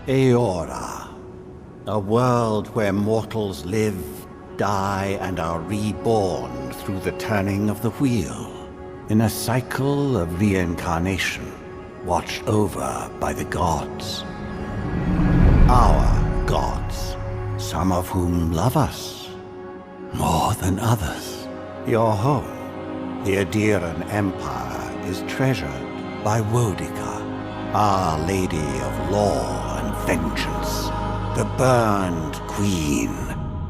Eora, a world where mortals live, die, and are reborn through the turning of the wheel, in a cycle of reincarnation, watched over by the gods. Our gods, some of whom love us more than others. Your home, the Adiran Empire, is treasured by Wodica, Our Lady of Law and Vengeance, the Burned Queen.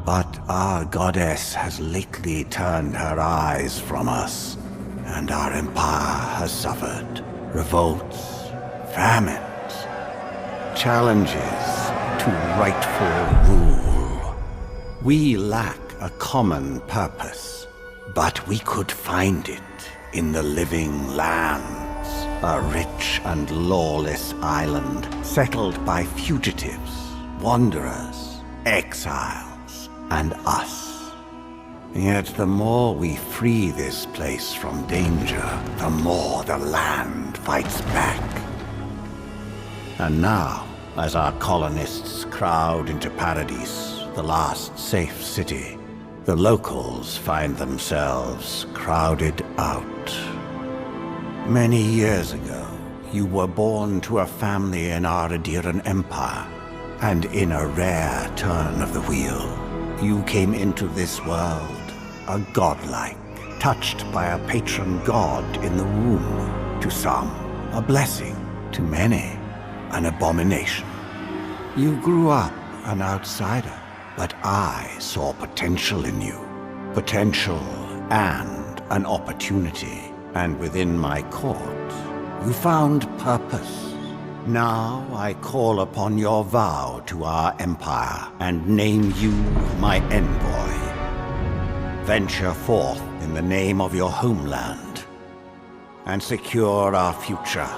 But our goddess has lately turned her eyes from us, and our empire has suffered revolts, famines, challenges to rightful rule. We lack a common purpose, but we could find it in the living lands, a rich and lawless island settled by fugitives, wanderers, exiles, and us. Yet the more we free this place from danger, the more the land fights back. And now, as our colonists crowd into Paradise, the last safe city, the locals find themselves crowded out. Many years ago, you were born to a family in our Adiran Empire, and in a rare turn of the wheel, you came into this world a godlike, touched by a patron god in the womb. To some, a blessing; to many, an abomination. You grew up an outsider, but I saw potential in you. Potential and an opportunity. And within my court, you found purpose. Now I call upon your vow to our empire and name you my envoy. Venture forth in the name of your homeland and secure our future.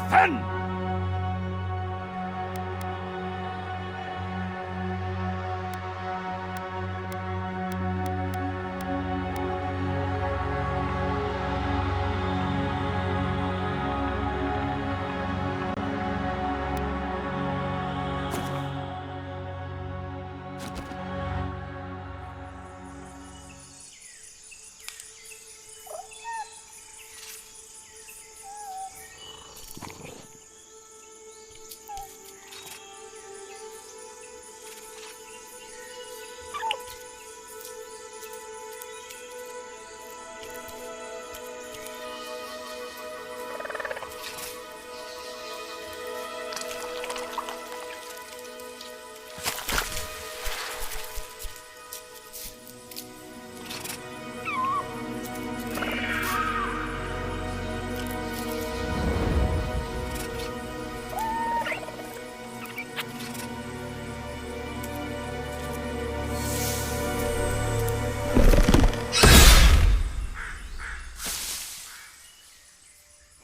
then!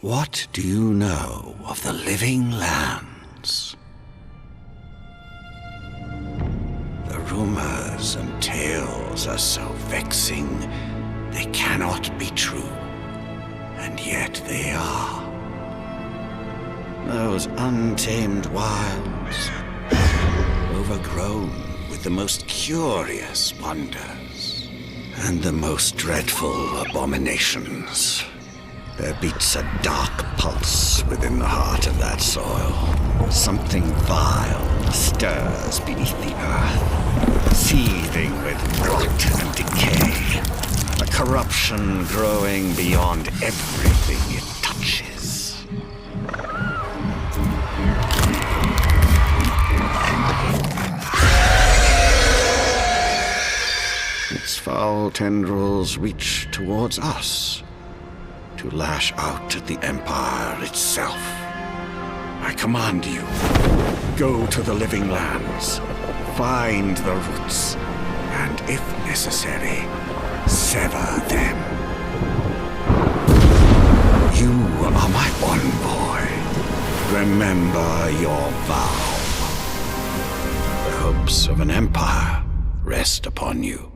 What do you know of the living lands? The rumors and tales are so vexing, they cannot be true, and yet they are. Those untamed wilds, overgrown with the most curious wonders, and the most dreadful abominations. There beats a dark pulse within the heart of that soil. Something vile stirs beneath the earth, seething with rot and decay. A corruption growing beyond everything it touches. Its foul tendrils reach towards us, to lash out at the Empire itself. I command you, go to the living lands, find the roots, and if necessary, sever them. You are my one boy. Remember your vow. The hopes of an empire rest upon you.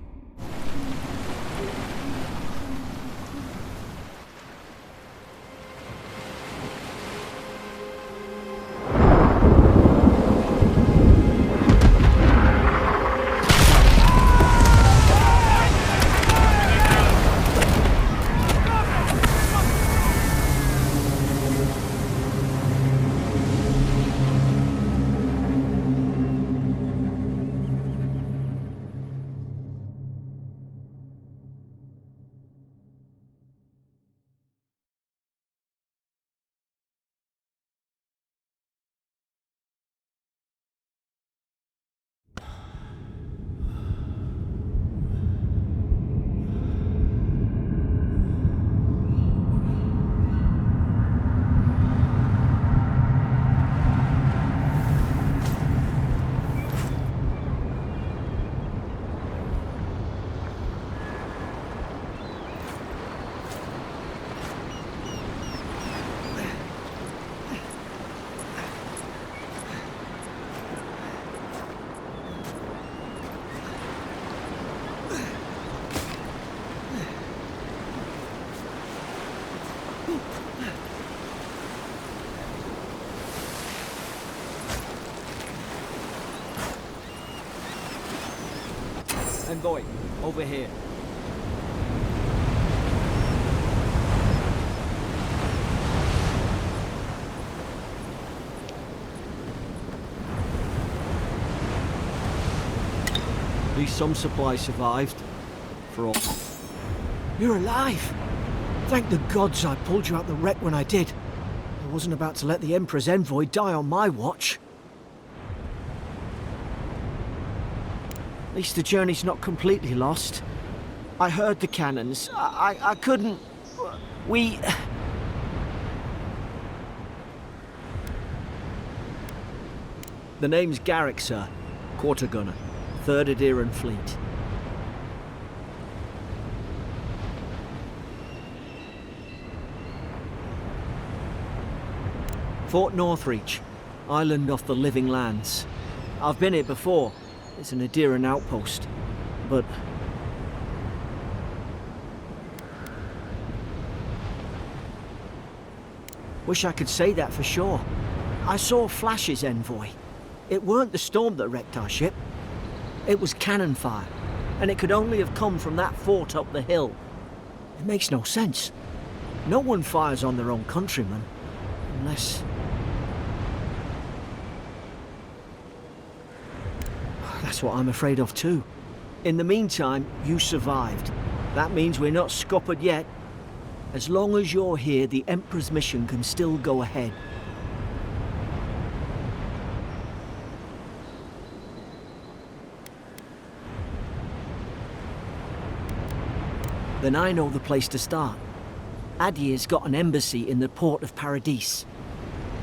I'm going. Over here. At least some supplies survived. For all. You're alive! Thank the gods I pulled you out the wreck when I did. I wasn't about to let the Emperor's envoy die on my watch. At least the journey's not completely lost. I heard the cannons. I couldn't... We... The name's Garrick, sir. Quarter gunner. 3rd Adheran Fleet. Fort Northreach, island off the Living Lands. I've been here before. It's an Adiran outpost. But... wish I could say that for sure. I saw flashes, Envoy. It weren't the storm that wrecked our ship. It was cannon fire, and it could only have come from that fort up the hill. It makes no sense. No one fires on their own countrymen, unless... That's what I'm afraid of too. In the meantime, you survived. That means we're not scuppered yet. As long as you're here, the Emperor's mission can still go ahead. Then I know the place to start. Adir's got an embassy in the port of Paradis.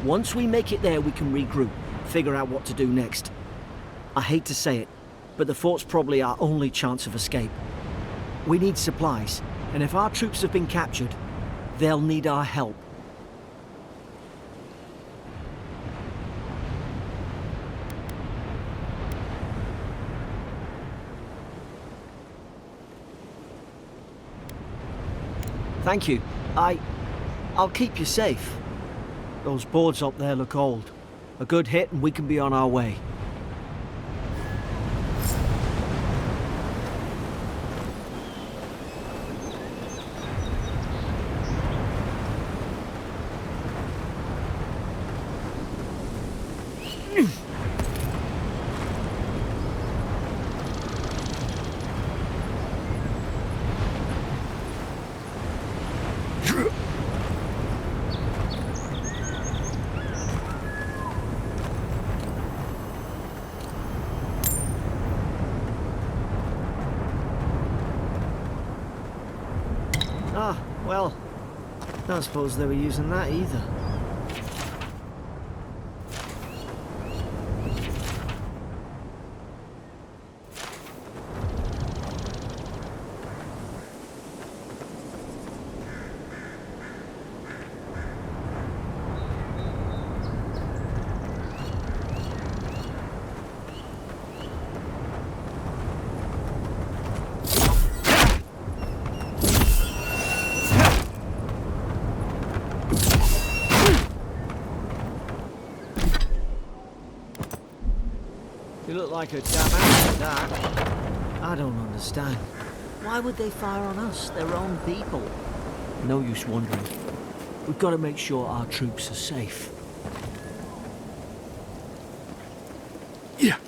Once we make it there, we can regroup, figure out what to do next. I hate to say it, but the fort's probably our only chance of escape. We need supplies, and if our troops have been captured, they'll need our help. Thank you. I'll keep you safe. Those boards up there look old. A good hit and we can be on our way. Ah, well, I don't suppose they were using that either. You look like a damn ass at that. I don't understand. Why would they fire on us, their own people? No use wondering. We've got to make sure our troops are safe. Yeah.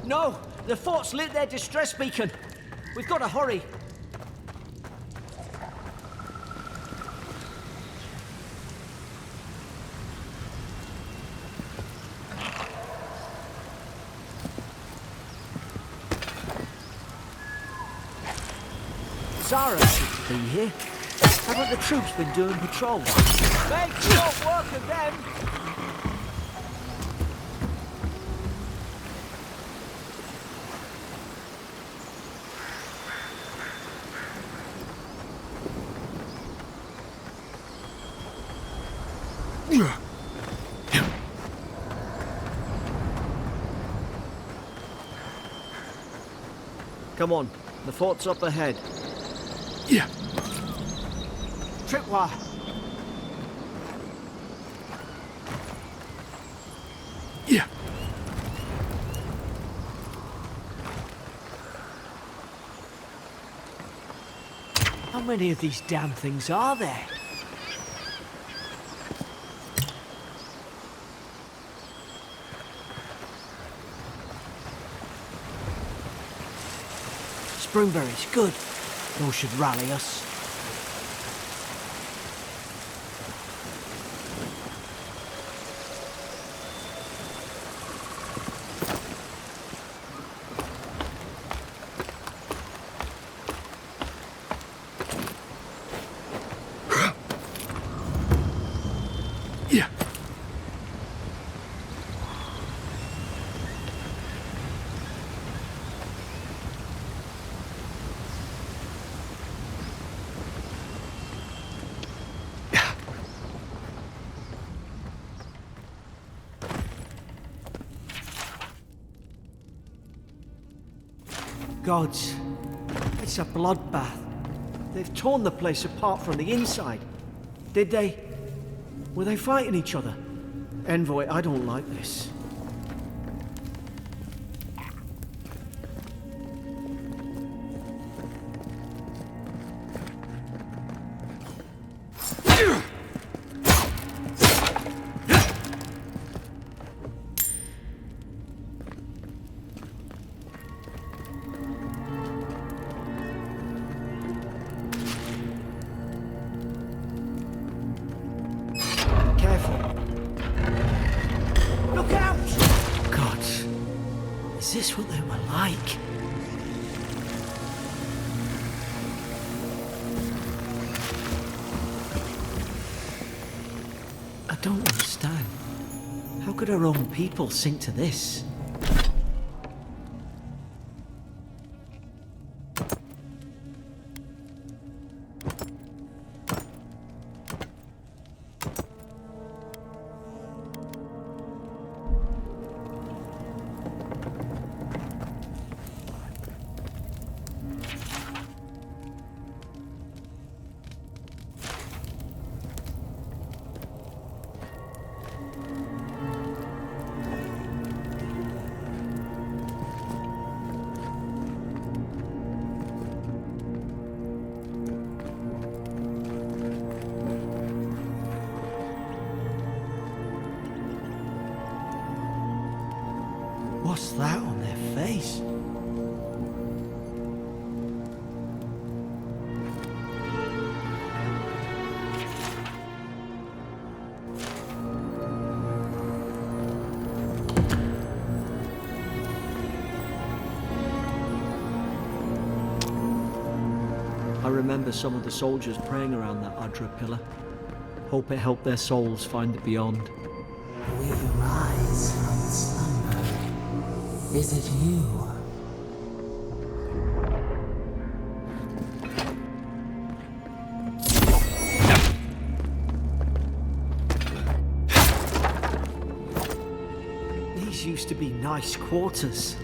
No! The fort's lit their distress beacon! We've got to hurry! Zara should be here. Haven't the troops been doing patrols? Make short work of them! Come on, the fort's up ahead. Yeah. Tripwire. Yeah. How many of these damn things are there? Springberries, good. Those should rally us. Yeah. Gods, it's a bloodbath. They've torn the place apart from the inside. Did they? Were they fighting each other? Envoy, I don't like this. Look out! God, is this what they were like? I don't understand. How could our own people sink to this? What's that on their face? I remember some of the soldiers praying around that Adra pillar. Hope it helped their souls find the beyond. We rise from slumber. Is it you? These used to be nice quarters.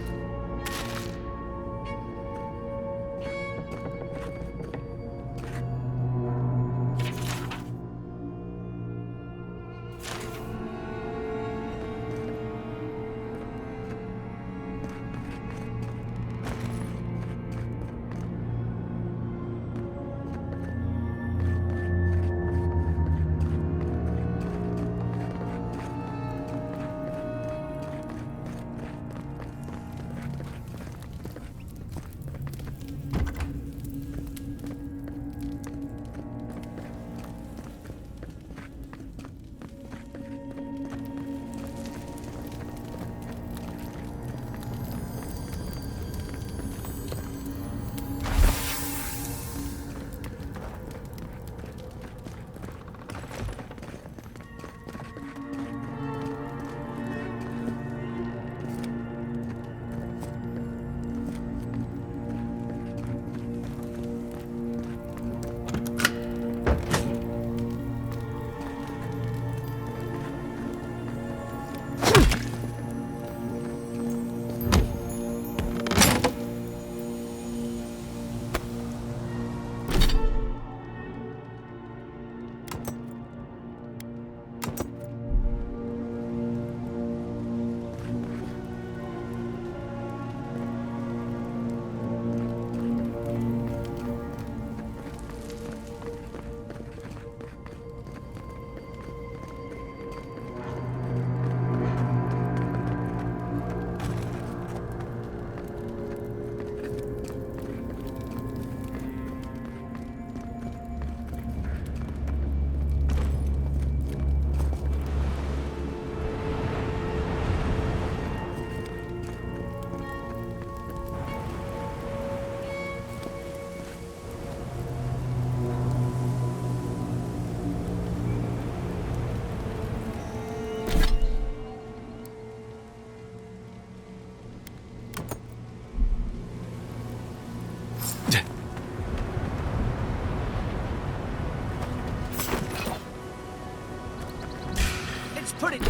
Put it...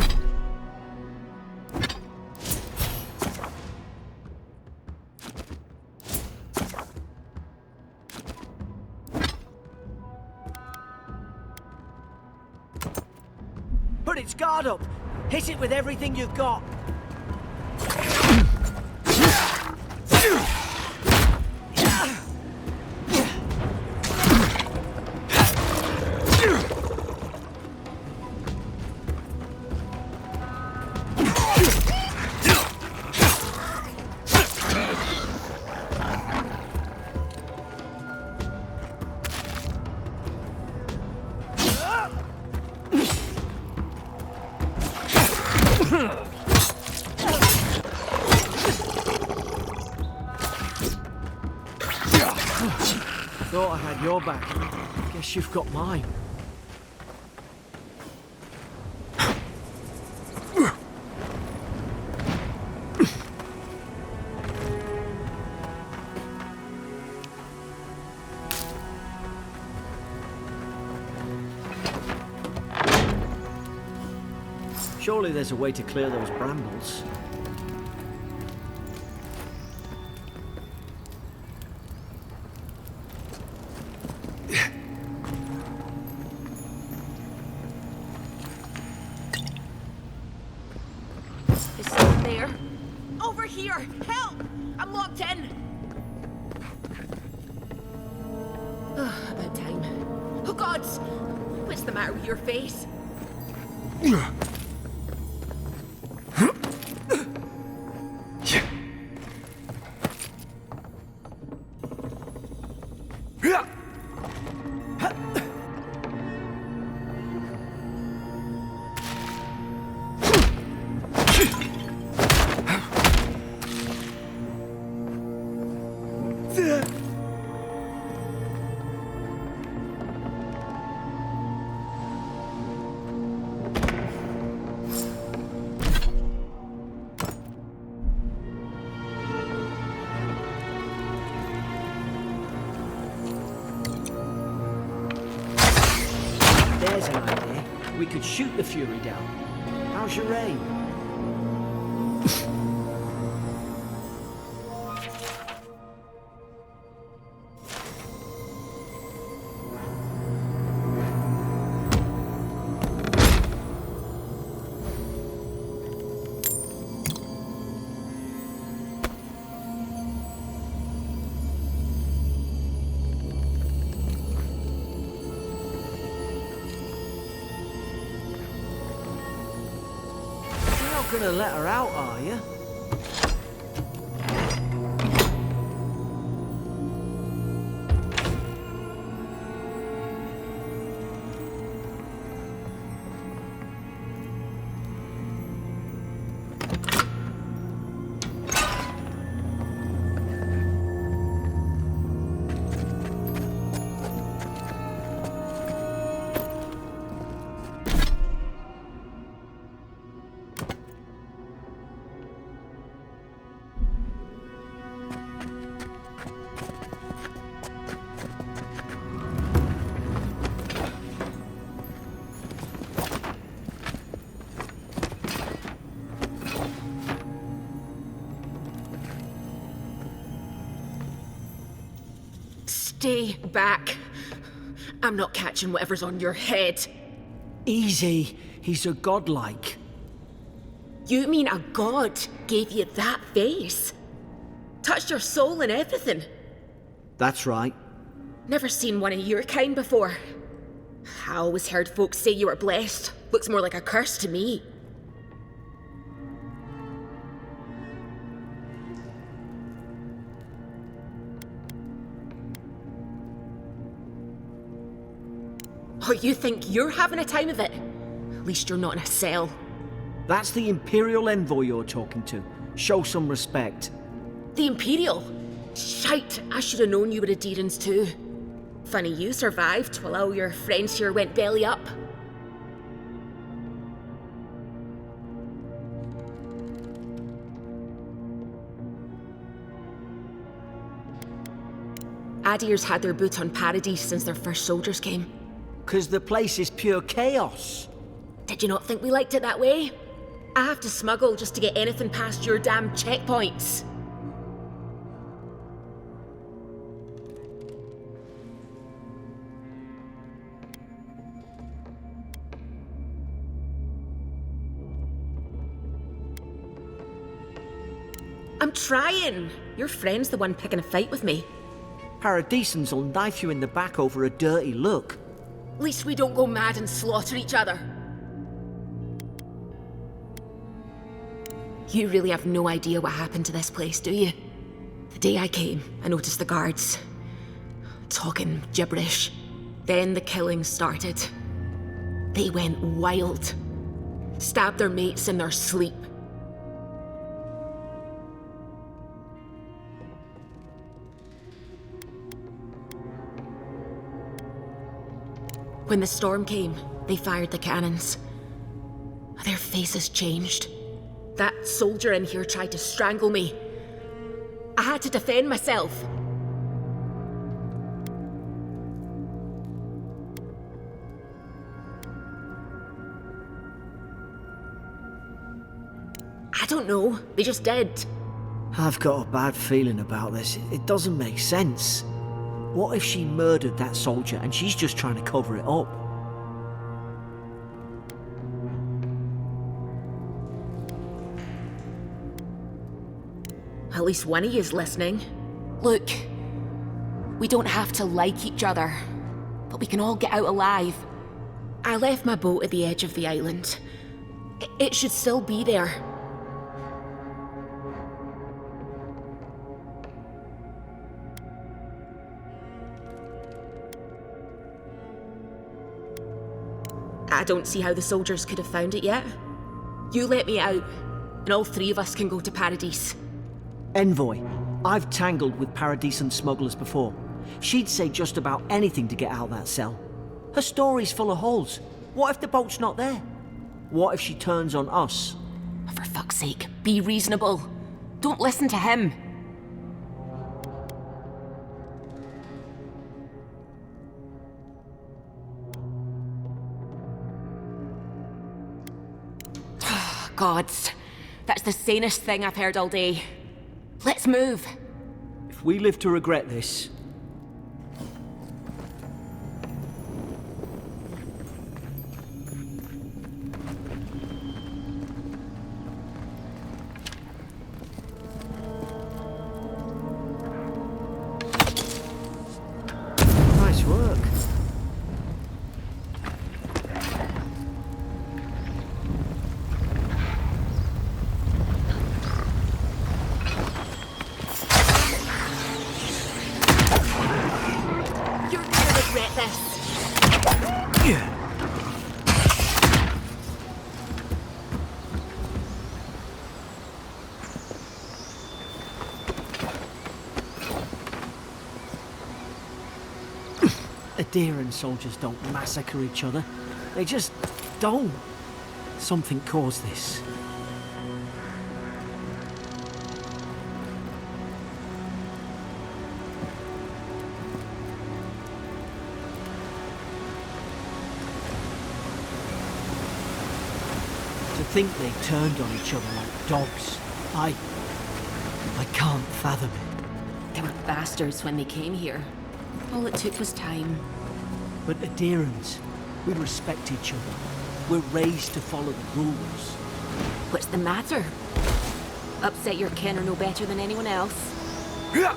Put its guard up! Hit it with everything you've got! Thought I had your back. Guess you've got mine. Surely there's a way to clear those brambles. Is someone there? Over here! Help! I'm locked in! About time. Oh gods! What's the matter with your face? There's an idea. We could shoot the Fury down. How's your aim? You're not gonna let her out, are you? Stay back. I'm not catching whatever's on your head. Easy. He's a godlike. You mean a god gave you that face? Touched your soul and everything? That's right. Never seen one of your kind before. I always heard folks say you were blessed. Looks more like a curse to me. Oh, you think you're having a time of it? At least you're not in a cell. That's the Imperial envoy you're talking to. Show some respect. The Imperial? Shite, I should have known you were a Deerans too. Funny you survived while all your friends here went belly up. Adir's had their boot on Paradise since their first soldiers came. 'Cause the place is pure chaos. Did you not think we liked it that way? I have to smuggle just to get anything past your damn checkpoints. I'm trying. Your friend's the one picking a fight with me. Paradisans will knife you in the back over a dirty look. At least we don't go mad and slaughter each other. You really have no idea what happened to this place, do you? The day I came, I noticed the guards talking gibberish. Then the killing started. They went wild. Stabbed their mates in their sleep. When the storm came, they fired the cannons. Their faces changed. That soldier in here tried to strangle me. I had to defend myself. I don't know. They just did. I've got a bad feeling about this. It doesn't make sense. What if she murdered that soldier and she's just trying to cover it up? At least one of you is listening. Look, we don't have to like each other, but we can all get out alive. I left my boat at the edge of the island. It should still be there. I don't see how the soldiers could have found it yet. You let me out, and all three of us can go to Paradise. Envoy, I've tangled with Paradisan smugglers before. She'd say just about anything to get out of that cell. Her story's full of holes. What if the boat's not there? What if she turns on us? For fuck's sake, be reasonable. Don't listen to him. Gods, that's the sanest thing I've heard all day. Let's move. If we live to regret this... Nice work. You're gonna regret this. Adherent soldiers don't massacre each other. They just don't. Something caused this. To think they turned on each other like dogs. I can't fathom it. They were bastards when they came here. All it took was time. But adherents, we respect each other. We're raised to follow the rules. What's the matter? Upset your kin are no better than anyone else. Yeah.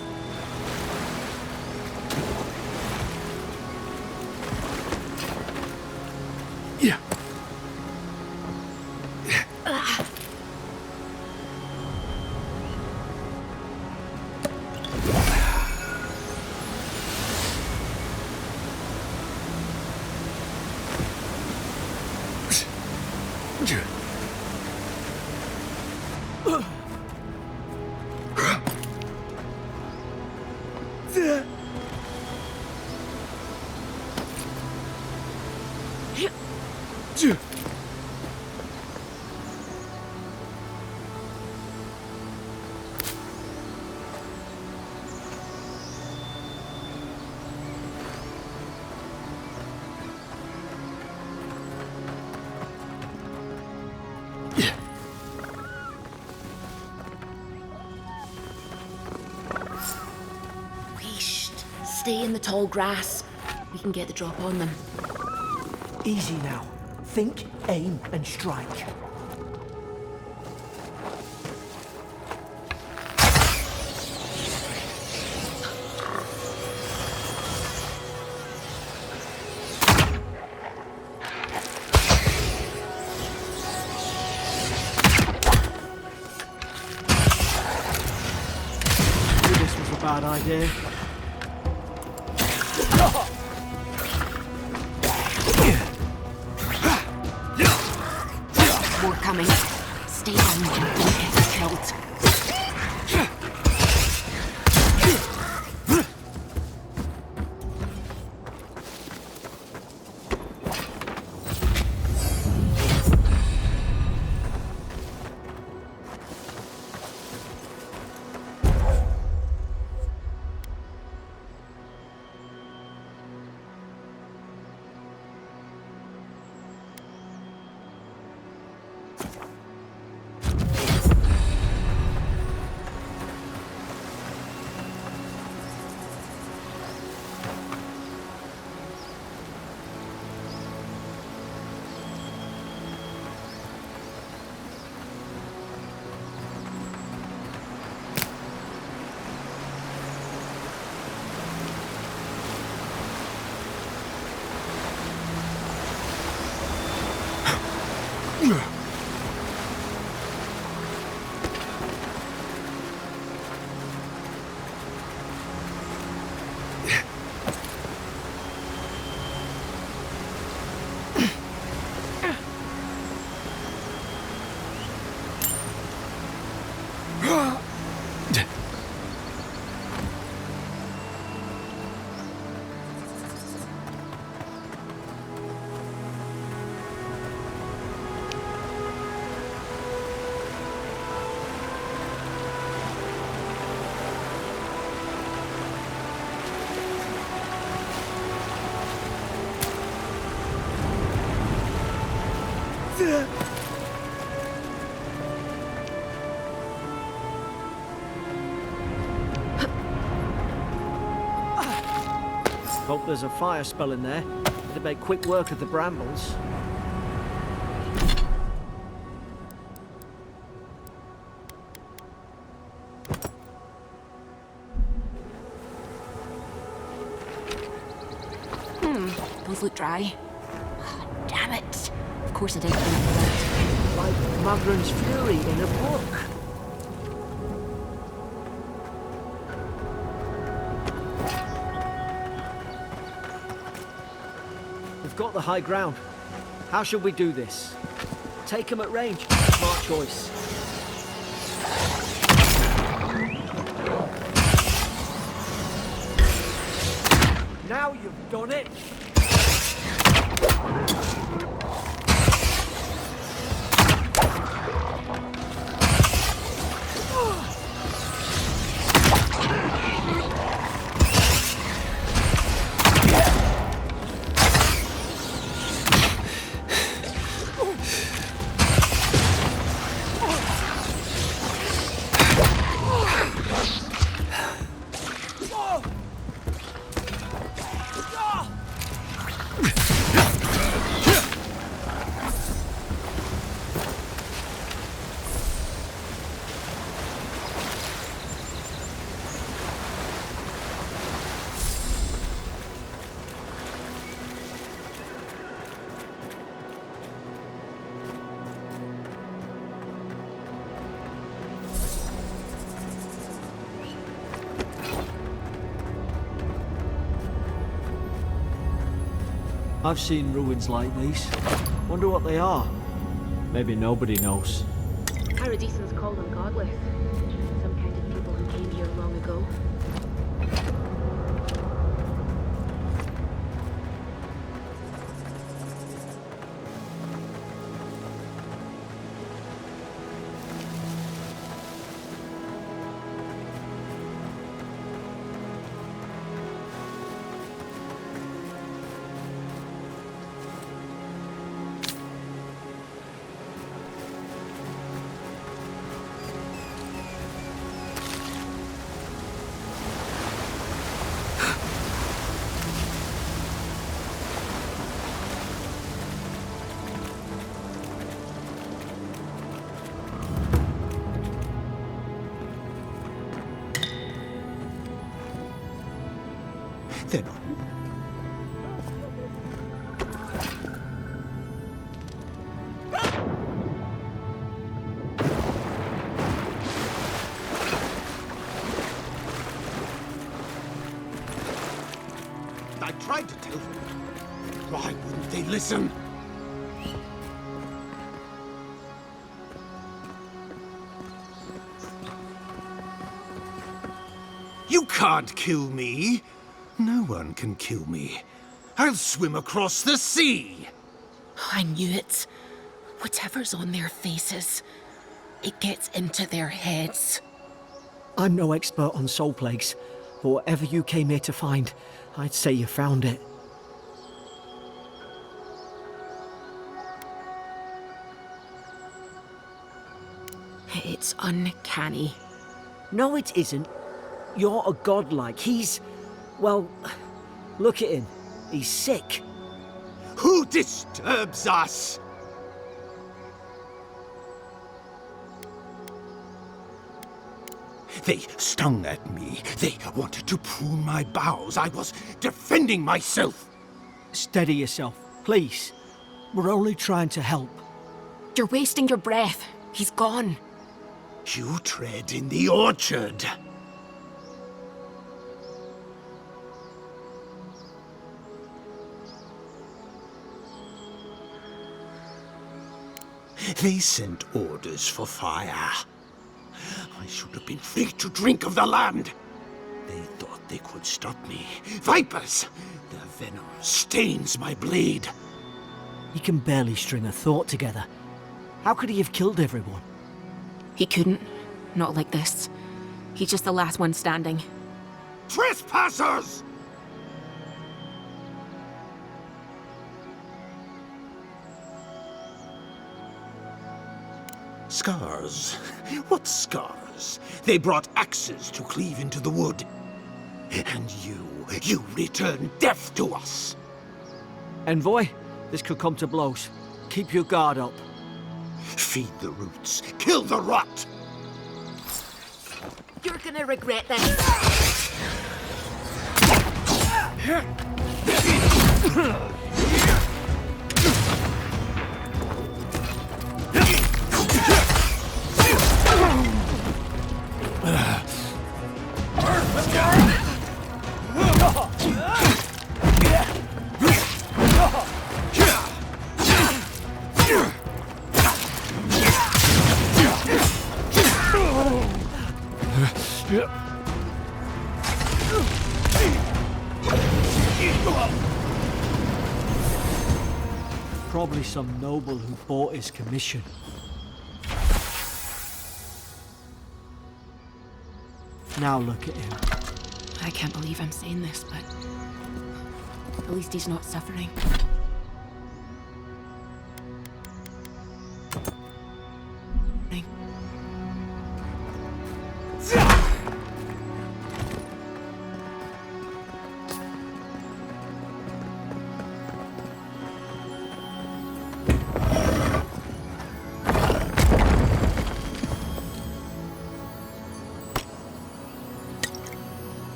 tall grass. We can get the drop on them. Easy now. Think, aim, and strike. This was a bad idea. More coming. Stay down and don't get us killed. Hope there's a fire spell in there. It'd make quick work of the brambles. Those look dry. Oh, damn it. Of course I didn't think of that. Like Magran's Fury in a book. We've got the high ground. How should we do this? Take them at range. Smart choice. Now you've done it! I've seen ruins like these. Wonder what they are. Maybe nobody knows. Paradisans call them godless. Some kind of people who came here long ago. Why wouldn't they listen? You can't kill me. No one can kill me. I'll swim across the sea. I knew it. Whatever's on their faces, it gets into their heads. I'm no expert on soul plagues, but whatever you came here to find, I'd say you found it. It's uncanny. No, it isn't. You're a godlike. He's... well, look at him. He's sick. Who disturbs us? They stung at me. They wanted to prune my bowels. I was defending myself. Steady yourself, please. We're only trying to help. You're wasting your breath. He's gone. You tread in the orchard. They sent orders for fire. I should have been free to drink of the land. They thought they could stop me. Vipers! Their venom stains my blade. He can barely string a thought together. How could he have killed everyone? He couldn't. Not like this. He's just the last one standing. Trespassers! Scars? What scars? They brought axes to cleave into the wood. And you return death to us. Envoy, this could come to blows. Keep your guard up. Feed the roots, kill the rot! You're gonna regret this. Probably some noble who bought his commission. Now look at him. I can't believe I'm saying this, but at least he's not suffering.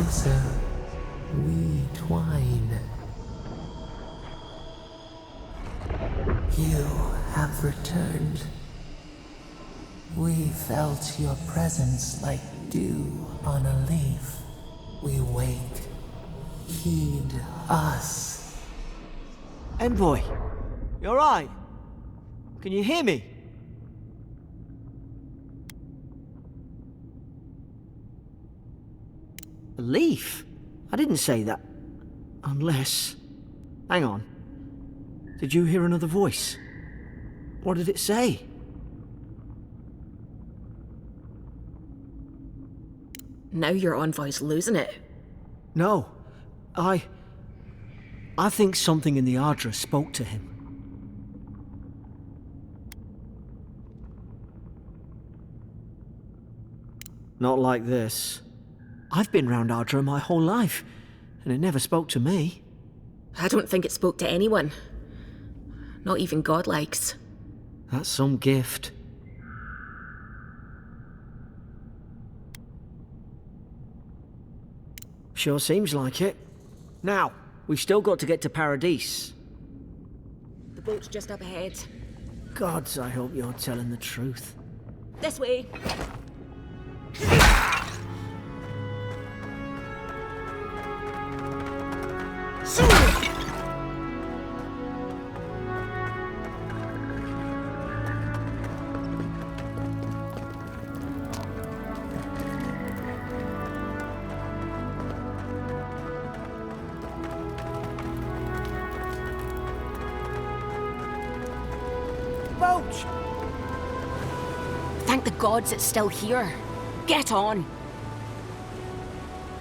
closer we twine. You have returned. We felt your presence like dew on a leaf. We wait. Heed us. Envoy, you alright? Can you hear me? A leaf? I didn't say that. Unless... Hang on. Did you hear another voice? What did it say? Now your envoy's losing it. No. I think something in the Ardra spoke to him. Not like this. I've been round Ardra my whole life, and it never spoke to me. I don't think it spoke to anyone. Not even godlikes. That's some gift. Sure seems like it. Now, we've still got to get to Paradise. The boat's just up ahead. Gods, I hope you're telling the truth. This way. Boat! Thank the gods it's still here. Get on.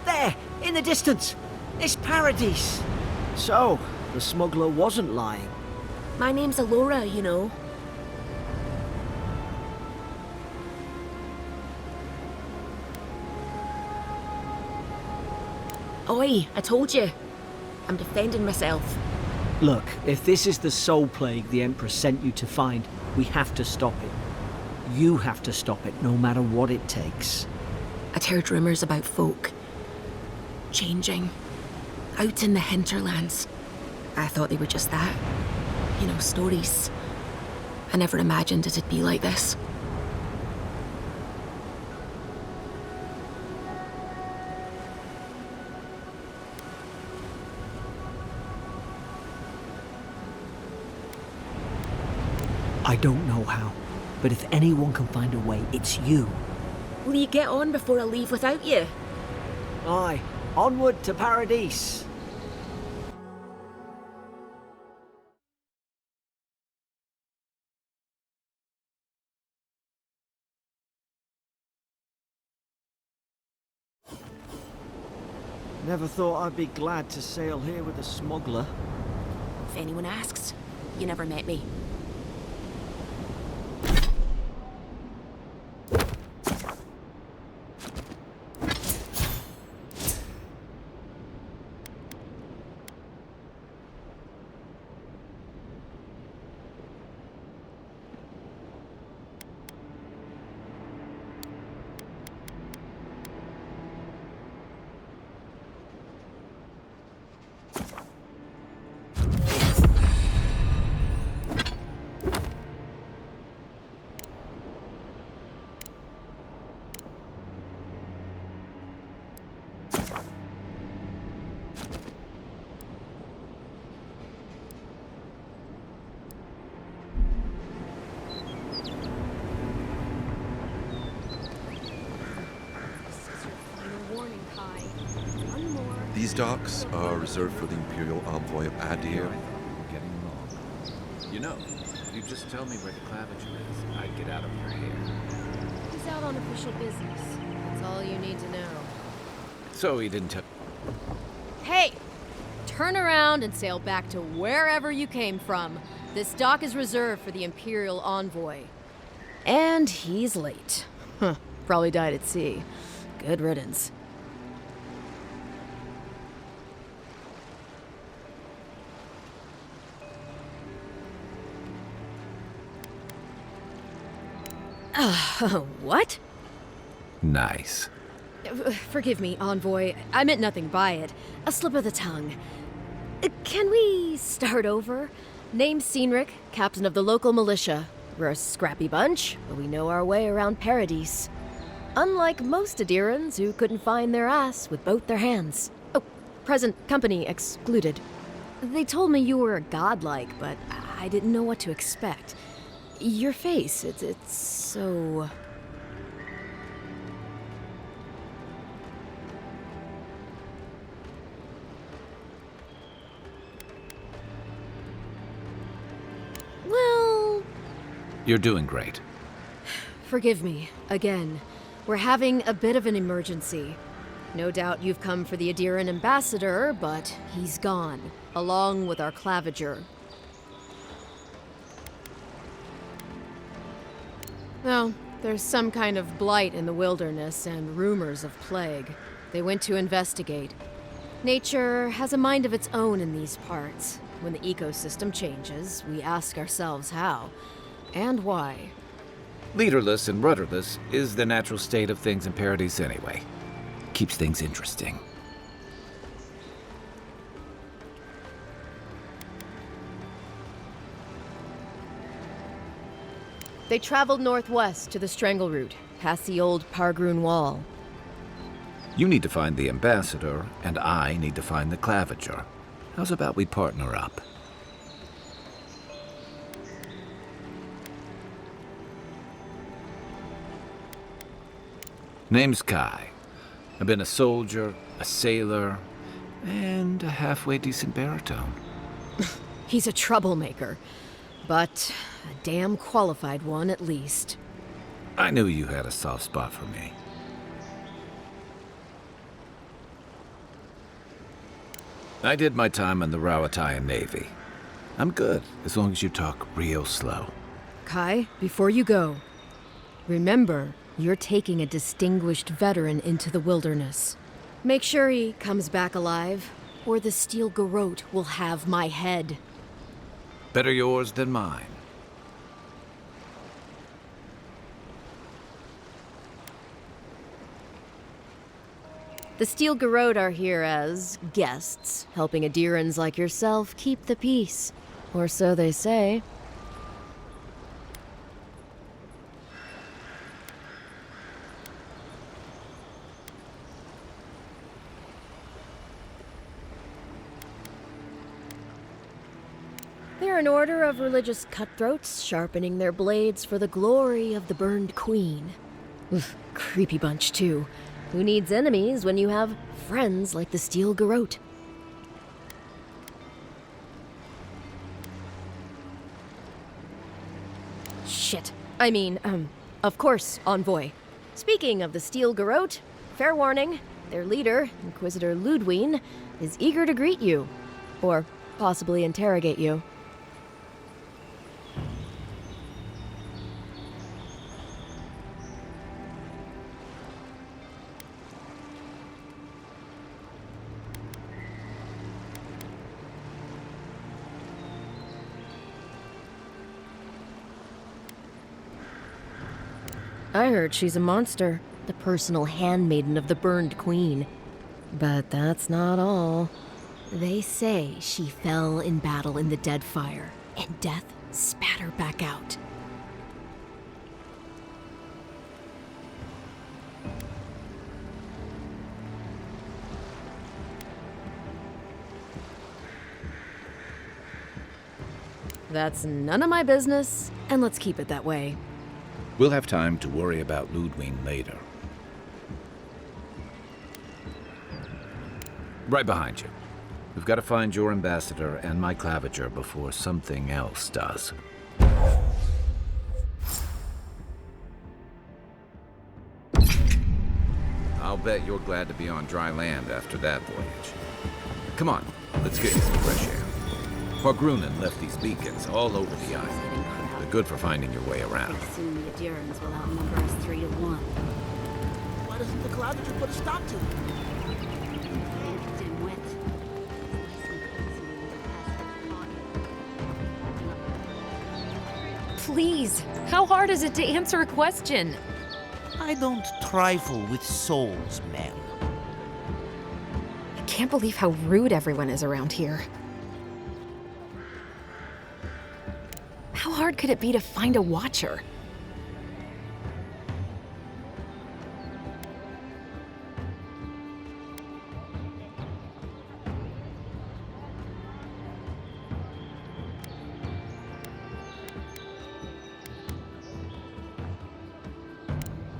There, in the distance. It's Paradise. So, the smuggler wasn't lying. My name's Alora, you know. Oi, I told you. I'm defending myself. Look, if this is the soul plague the Empress sent you to find, we have to stop it. You have to stop it, no matter what it takes. I'd heard rumours about folk changing out in the hinterlands. I thought they were just that. You know, stories. I never imagined it'd be like this. I don't know how, but if anyone can find a way, it's you. Will you get on before I leave without you? Aye, onward to Paradise. Never thought I'd be glad to sail here with a smuggler. If anyone asks, you never met me. These docks are reserved for the Imperial Envoy of Adir. Getting along. You know, if you just tell me where the claviture is, I'd get out of your hair. He's out on official business. That's all you need to know. So he didn't tell. Hey! Turn around and sail back to wherever you came from. This dock is reserved for the Imperial Envoy. And he's late. Huh. Probably died at sea. Good riddance. What? Nice. Forgive me, Envoy. I meant nothing by it. A slip of the tongue. Can we start over? Name's Cynric, captain of the local militia. We're a scrappy bunch, but we know our way around Paradise. Unlike most Adirans who couldn't find their ass with both their hands. Oh, present company excluded. They told me you were godlike, but I didn't know what to expect. Your face, it's so... Well... You're doing great. Forgive me, again. We're having a bit of an emergency. No doubt you've come for the Adiran ambassador, but he's gone, along with our claviger. Well, there's some kind of blight in the wilderness and rumors of plague. They went to investigate. Nature has a mind of its own in these parts. When the ecosystem changes, we ask ourselves how and why. Leaderless and rudderless is the natural state of things in Paradise anyway. Keeps things interesting. They traveled northwest to the Strangle Route, past the old Pargroon Wall. You need to find the ambassador, and I need to find the claviger. How's about we partner up? Name's Kai. I've been a soldier, a sailor, and a halfway decent baritone. He's a troublemaker, but a damn qualified one at least. I knew you had a soft spot for me. I did my time in the Rawatayan Navy. I'm good, as long as you talk real slow. Kai, before you go, remember, you're taking a distinguished veteran into the wilderness. Make sure he comes back alive, or the Steel Garrote will have my head. Better yours than mine. The Steel Garrote are here as guests, helping Adirans like yourself keep the peace. Or so they say. They're an order of religious cutthroats, sharpening their blades for the glory of the burned queen. Oof, creepy bunch, too. Who needs enemies when you have friends like the Steel Garrote? Shit. I mean, of course, Envoy. Speaking of the Steel Garrote, fair warning, their leader, Inquisitor Ludwine, is eager to greet you. Or possibly interrogate you. I heard she's a monster, the personal handmaiden of the burned queen. But that's not all. They say she fell in battle in the Deadfire, and death spat her back out. That's none of my business, and let's keep it that way. We'll have time to worry about Ludwine later. Right behind you. We've got to find your ambassador and my claviger before something else does. I'll bet you're glad to be on dry land after that voyage. Come on, let's get you some fresh air. Pargrunen left these beacons all over the island. They're good for finding your way around. Soon the Adirans will outnumber us 3-1. Why doesn't the claviger put a stop to it? Please, how hard is it to answer a question? I I don't trifle with souls, man. I can't believe how rude everyone is around here. How hard could it be to find a watcher?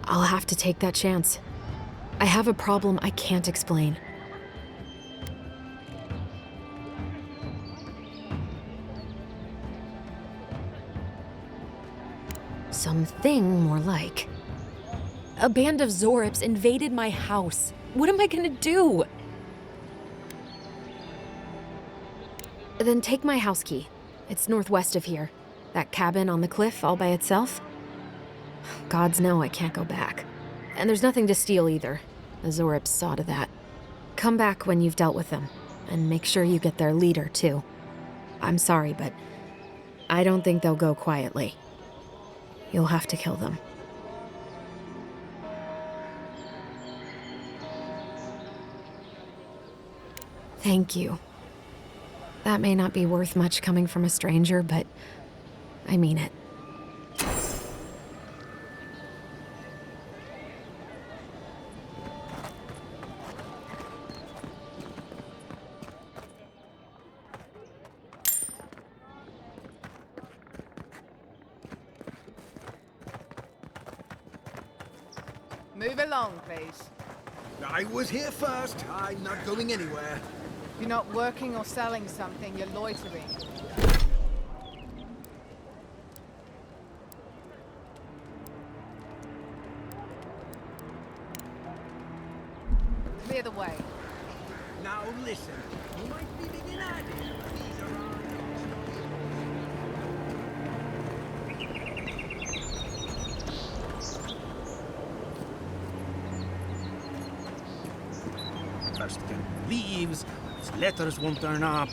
I'll have to take that chance. I have a problem I can't explain. Something more like. A band of Zorips invaded my house. What am I gonna do? Then take my house key. It's northwest of here. That cabin on the cliff all by itself. Gods know I can't go back. And there's nothing to steal either. The Zorips saw to that. Come back when you've dealt with them. And make sure you get their leader, too. I'm sorry, but I don't think they'll go quietly. You'll have to kill them. Thank you. That may not be worth much coming from a stranger, but I mean it. Move along, please. I was here first. I'm not going anywhere. If you're not working or selling something, you're loitering. Clear the way. Now listen. You might be beginning ideas, but these are our First Ken leaves, his letters won't turn up.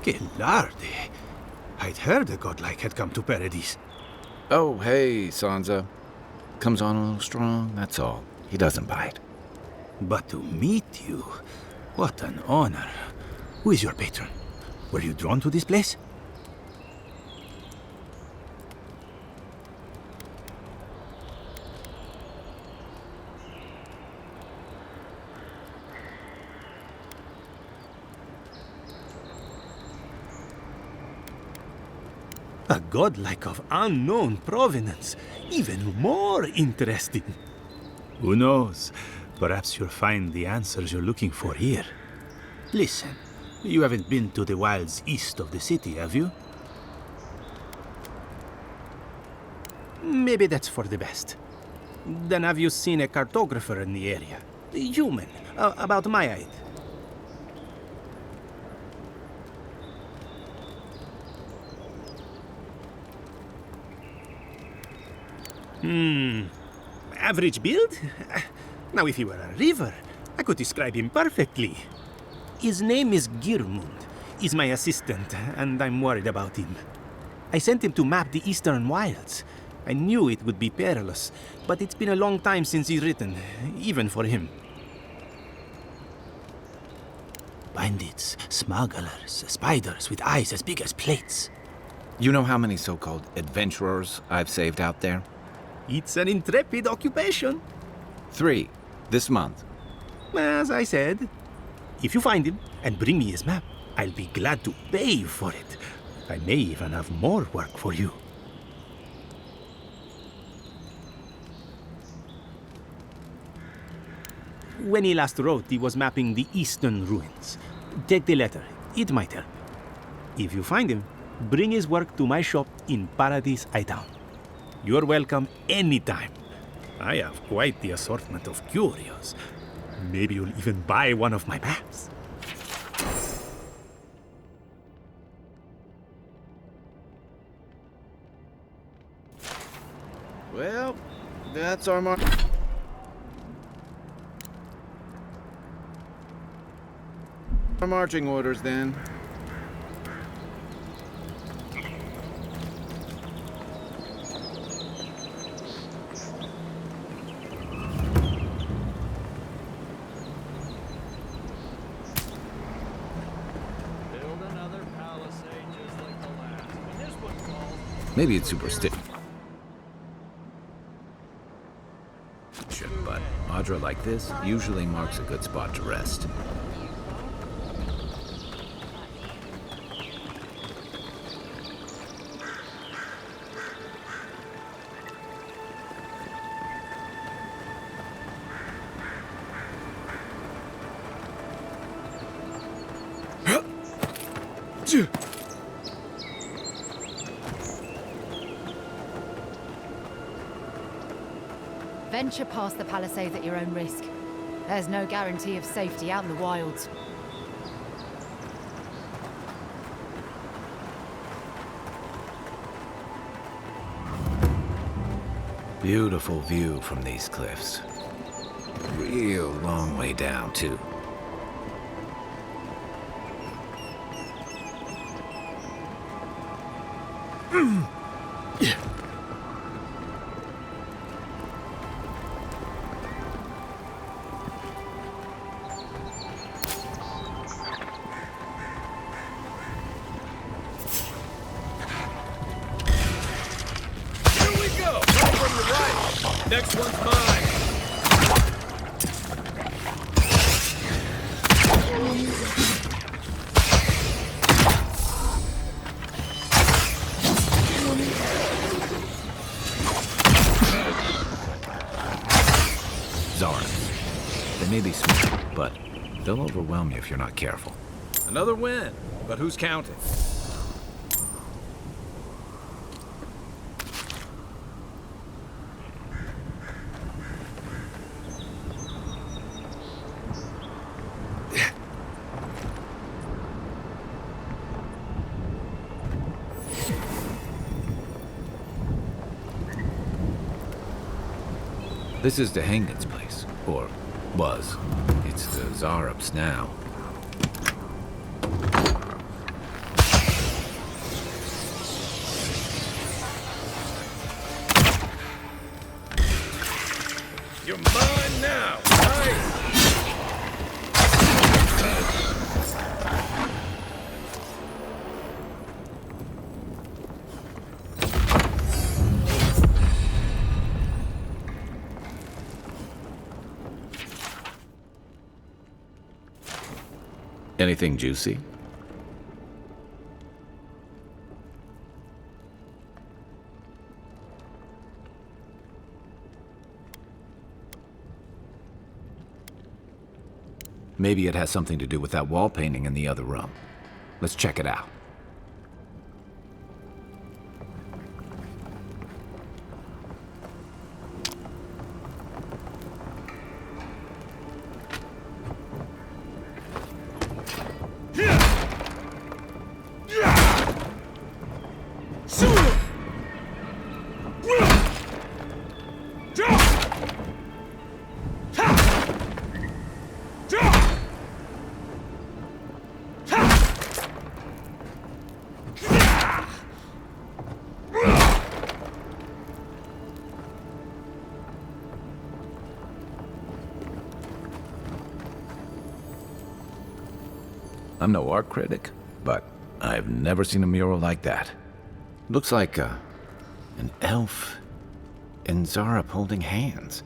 Que larde. I'd heard a godlike had come to Paradise. Oh, hey, Sansa. Comes on a little strong, that's all. He doesn't bite. But to meet you, what an honor. Who is your patron? Were you drawn to this place? A godlike of unknown provenance. Even more interesting. Who knows? Perhaps you'll find the answers you're looking for here. Listen, you haven't been to the wilds east of the city, have you? Maybe that's for the best. Then have you seen a cartographer in the area? A human, about my height. Average build? Now, if he were a river, I could describe him perfectly. His name is Girmund. He's my assistant, and I'm worried about him. I sent him to map the eastern wilds. I knew it would be perilous, but it's been a long time since he's written, even for him. Bandits, smugglers, spiders with eyes as big as plates. You know how many so-called adventurers I've saved out there? It's an intrepid occupation. 3, this month. As I said, if you find him and bring me his map, I'll be glad to pay for it. I may even have more work for you. When he last wrote, he was mapping the eastern ruins. Take the letter. It might help. If you find him, bring his work to my shop in Paradise Town. You're welcome anytime. I have quite the assortment of curios. Maybe you'll even buy one of my maps. Well, that's our marching orders then. Maybe it's superstition, but Audra like this usually marks a good spot to rest. Venture past the palisades at your own risk. There's no guarantee of safety out in the wilds. Beautiful view from these cliffs. Real long way down, too. Next one's mine! Zards. They may be small, but they'll overwhelm you if you're not careful. Another win, but who's counting? This is the Hangin's place, or was. It's the Zarup's now. You're mine now! Nice! Anything juicy? Maybe it has something to do with that wall painting in the other room. Let's check it out. I'm no art critic, but I've never seen a mural like that. Looks like an elf and Zarup holding hands.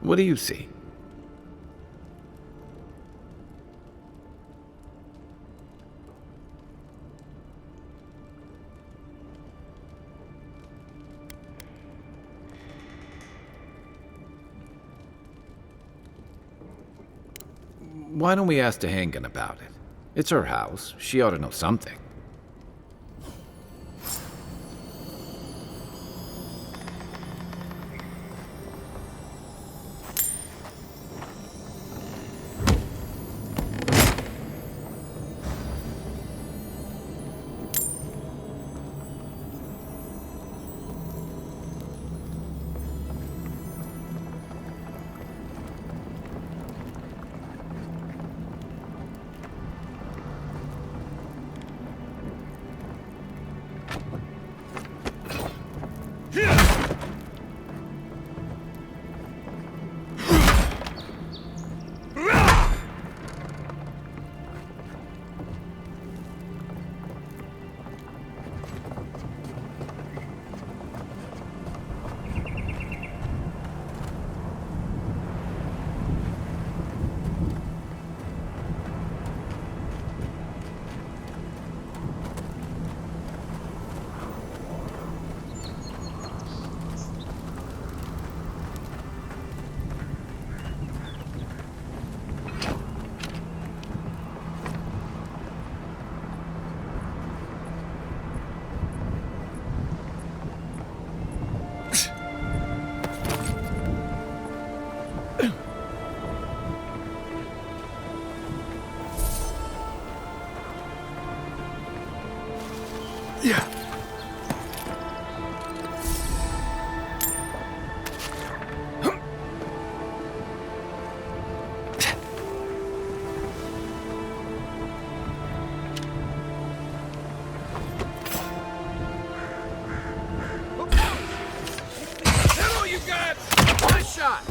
What do you see? Why don't we ask Hangin about it? It's her house. She ought to know something. That's all you got! Nice shot!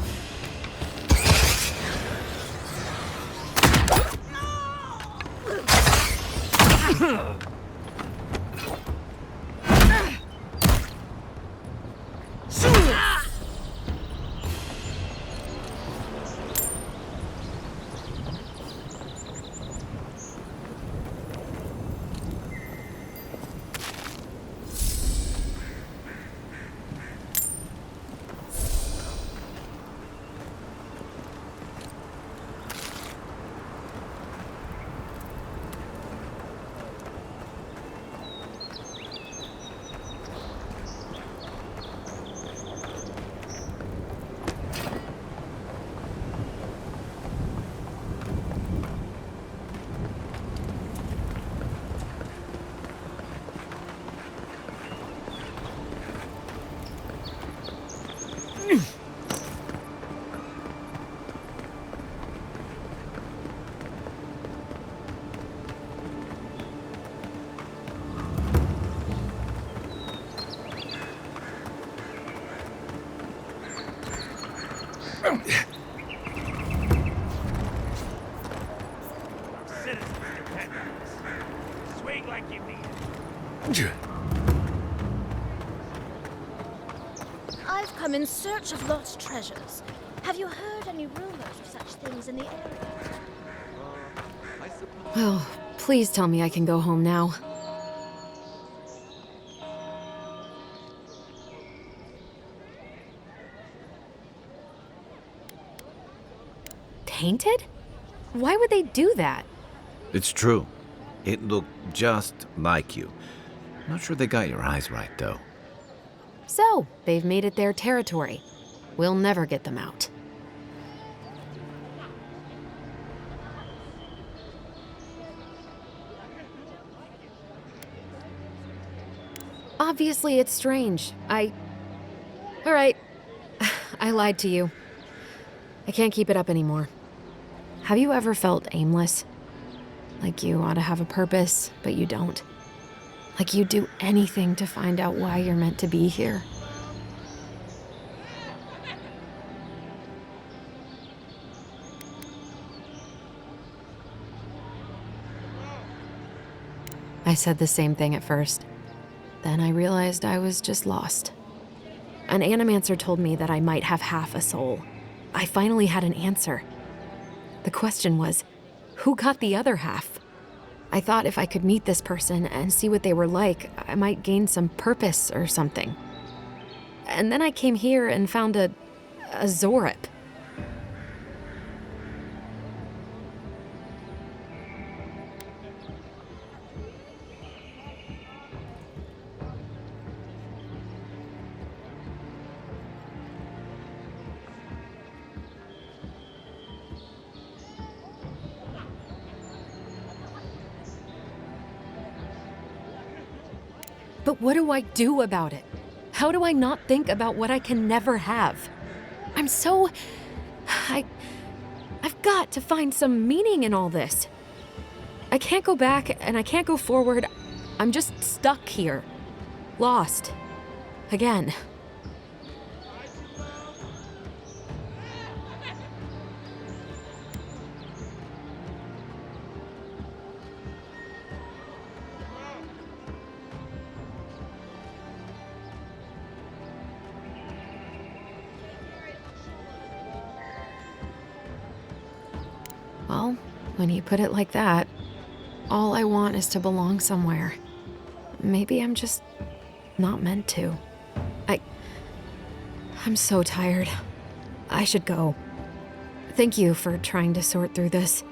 Swing like you mean it. I've come in search of lost treasures. Have you heard any rumors of such things in the area? Well, please tell me I can go home now. Tainted? Why would they do that? It's true. It looked just like you. Not sure they got your eyes right, though. So, they've made it their territory. We'll never get them out. Obviously, it's strange. All right. I lied to you. I can't keep it up anymore. Have you ever felt aimless? Like you ought to have a purpose, but you don't? Like you'd do anything to find out why you're meant to be here? I said the same thing at first. Then I realized I was just lost. An animancer told me that I might have half a soul. I finally had an answer. The question was, who got the other half? I thought if I could meet this person and see what they were like, I might gain some purpose or something. And then I came here and found a Zorip. But what do I do about it? How do I not think about what I can never have? I've got to find some meaning in all this. I can't go back and I can't go forward. I'm just stuck here. Lost. Again. Well, when you put it like that, all I want is to belong somewhere. Maybe I'm just not meant to. I'm so tired. I should go. Thank you for trying to sort through this.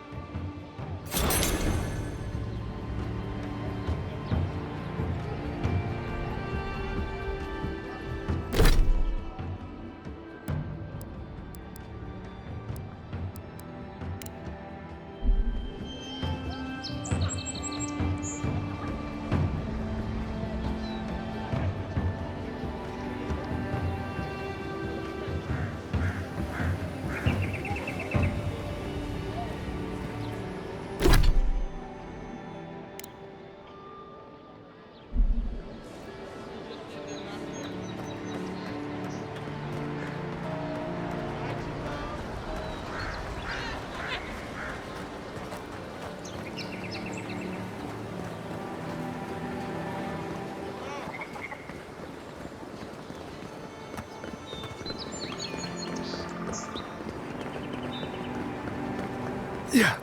Yeah.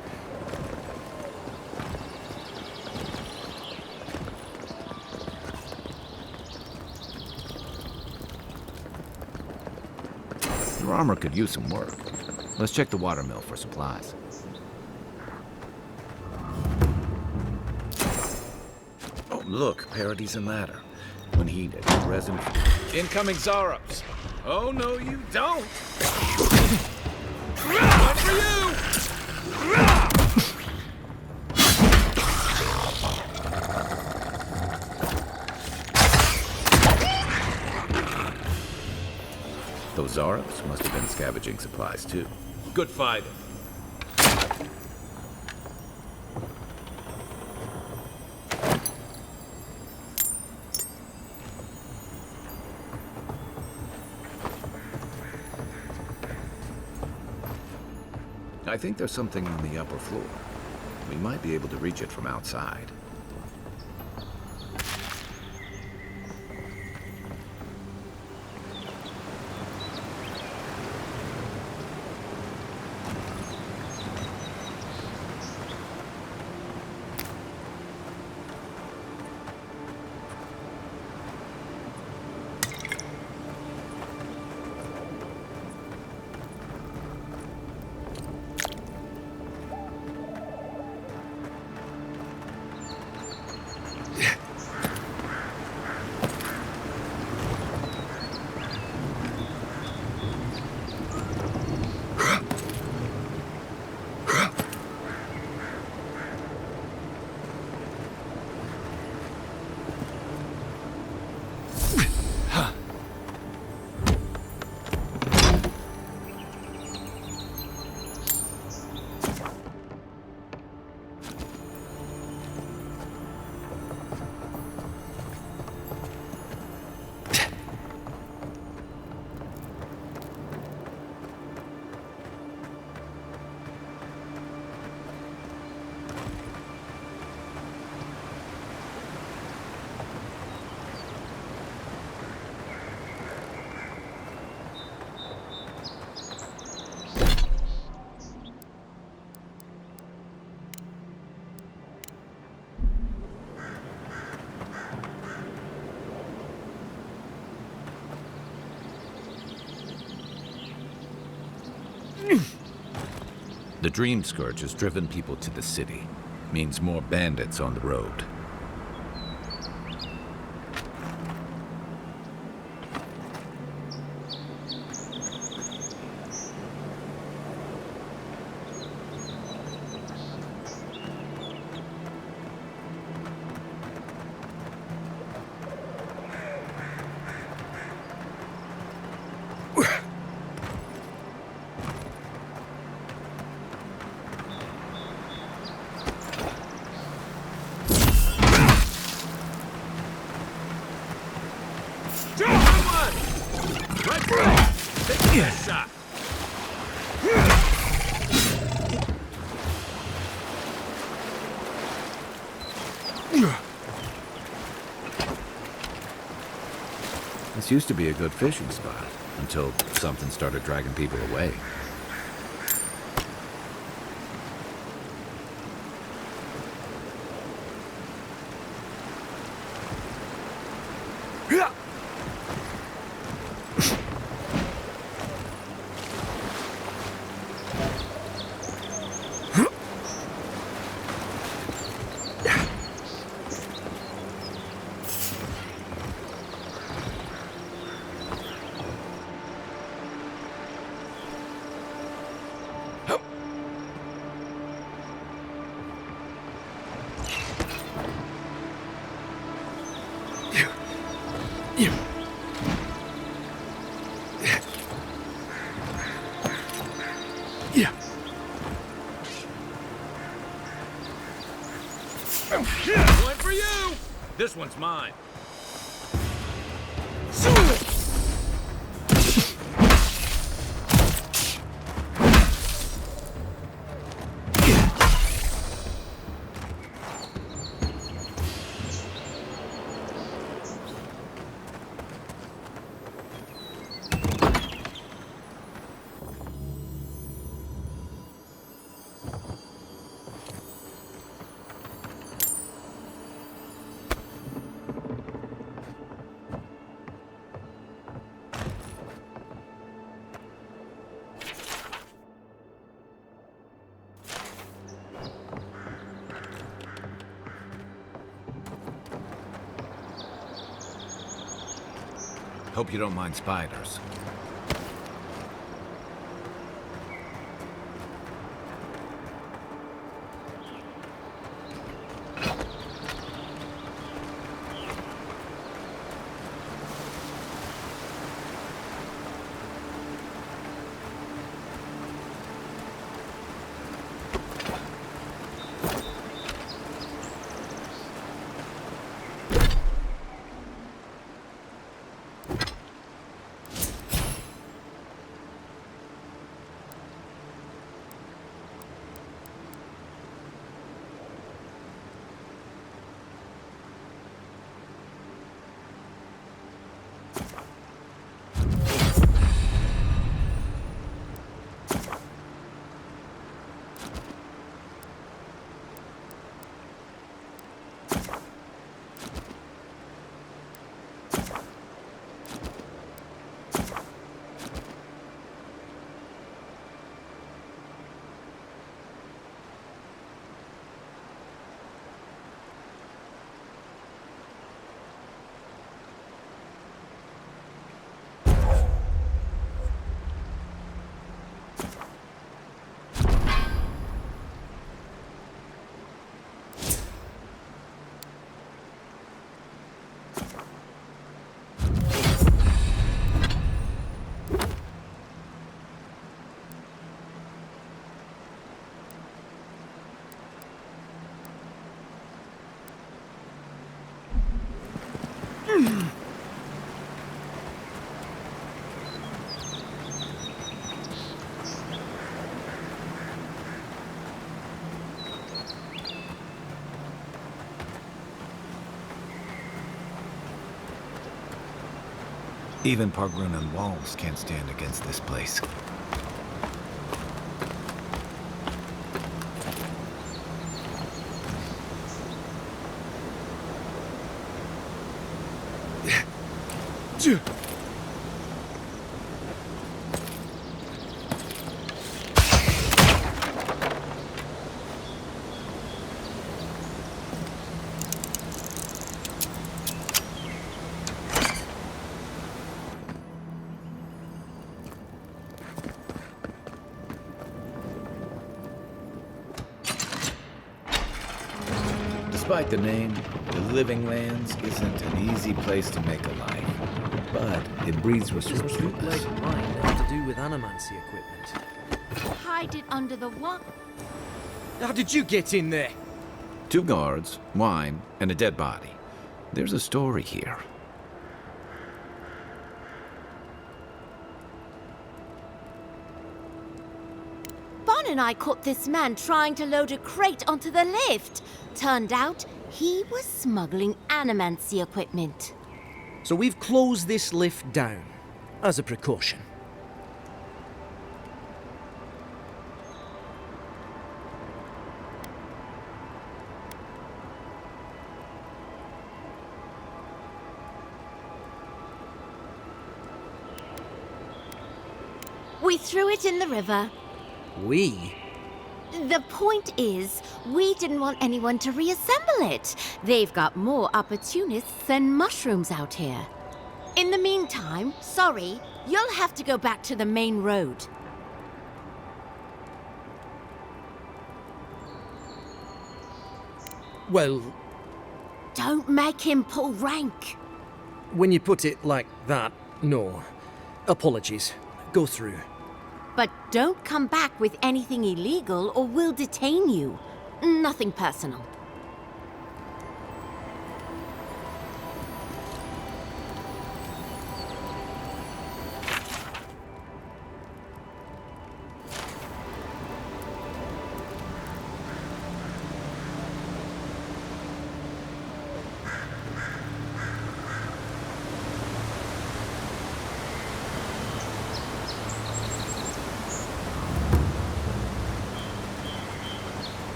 Your armor could use some work. Let's check the watermill for supplies. Oh, look, Parodies and Ladder. When heated, resin... Incoming Zarups! Oh, no, you don't! One for you! Those Zarups must have been scavenging supplies, too. Good fighting. I think there's something on the upper floor. We might be able to reach it from outside. The Dream Scourge has driven people to the city. Means more bandits on the road. This used to be a good fishing spot, until something started dragging people away. One for you! This one's mine. Hope you don't mind spiders. Even Pargrunan walls can't stand against this place. Despite the name, the Living Lands isn't an easy place to make a life. But it breeds resourcefulness. Bootleg mine had to do with animancy equipment. Hide it under the what? How did you get in there? 2 guards, wine, and a dead body. There's a story here. Bon and I caught this man trying to load a crate onto the lift. Turned out he was smuggling animancy equipment. So we've closed this lift down, as a precaution. We threw it in the river. We? The point is, we didn't want anyone to reassemble it. They've got more opportunists than mushrooms out here. In the meantime, sorry, you'll have to go back to the main road. Well... Don't make him pull rank. When you put it like that, no. Apologies. Go through. But don't come back with anything illegal or we'll detain you. Nothing personal.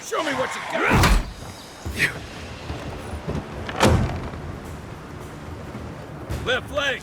Show me what you got! Left flank!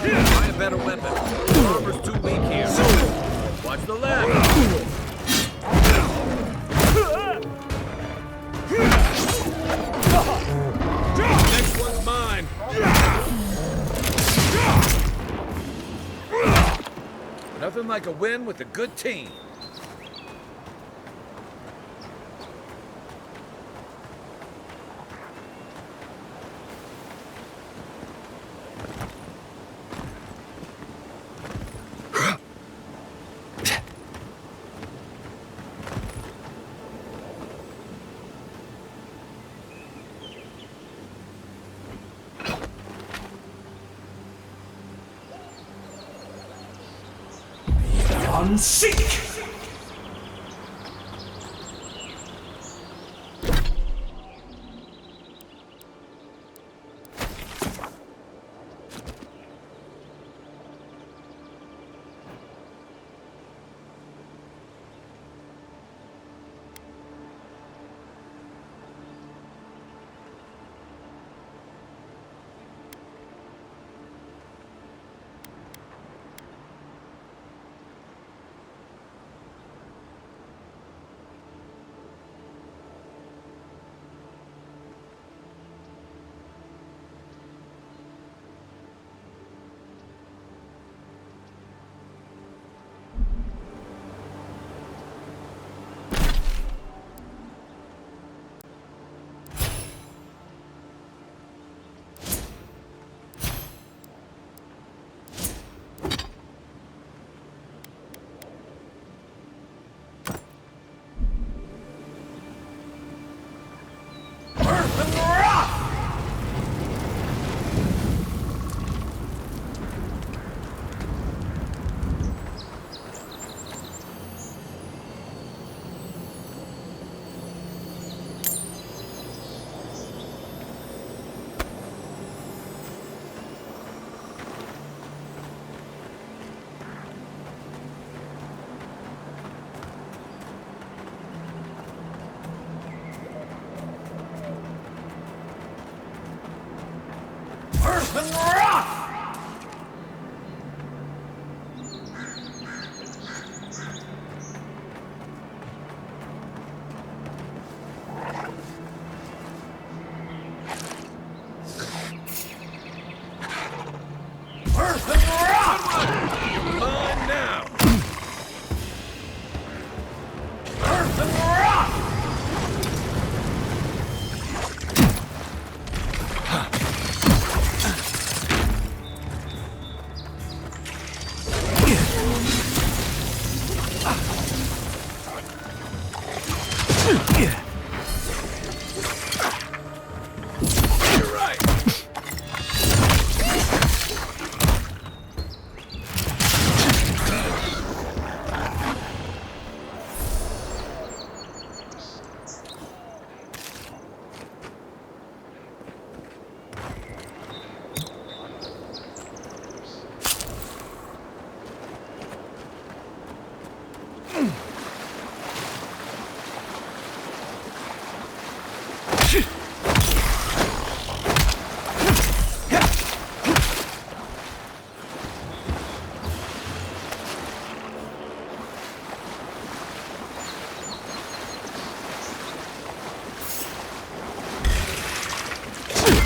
Buy a better weapon. The armor's too weak here. Watch the left. Next one's mine. Nothing like a win with a good team. Seek!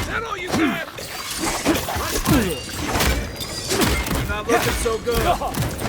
that all you got? You're not looking so good.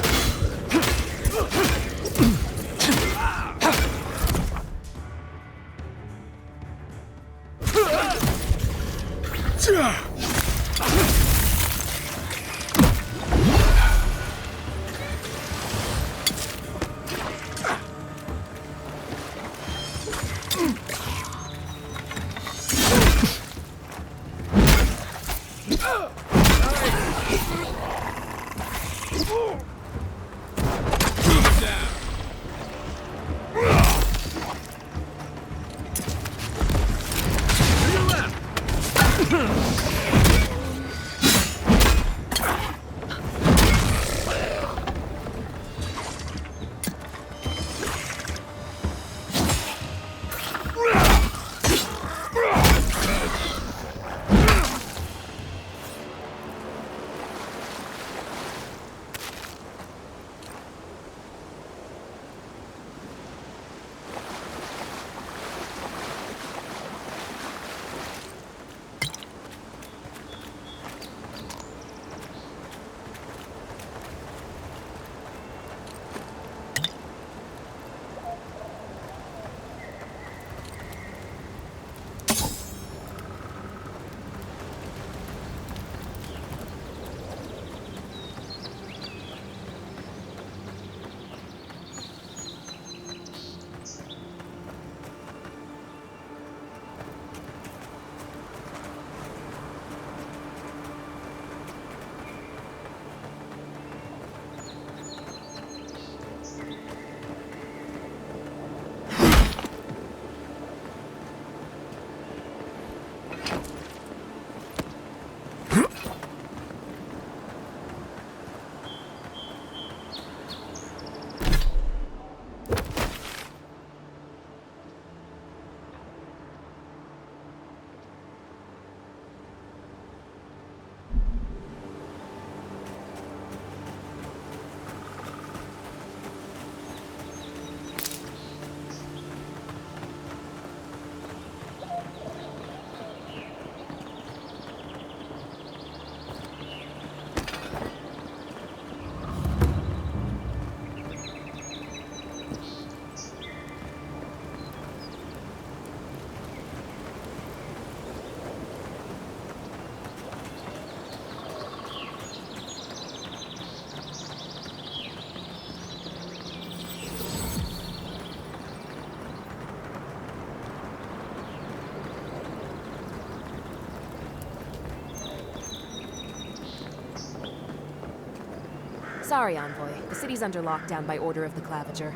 Sorry, Envoy. The city's under lockdown by order of the Claviger.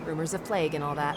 Rumors of plague and all that.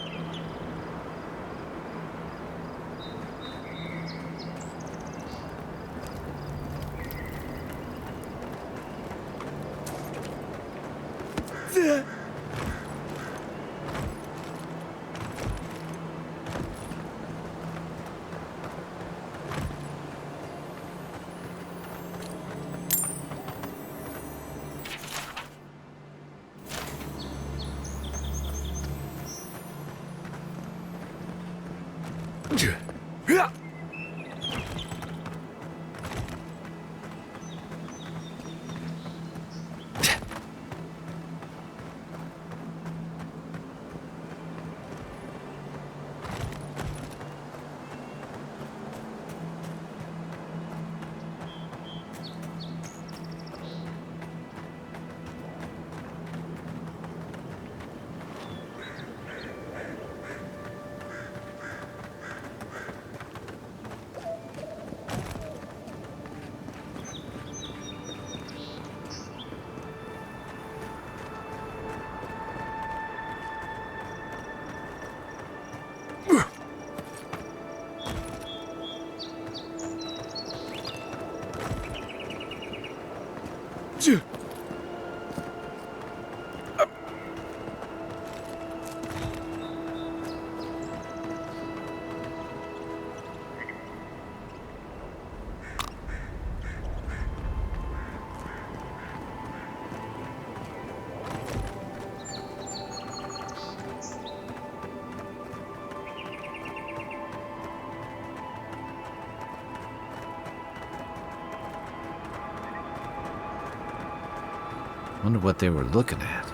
Wonder what they were looking at.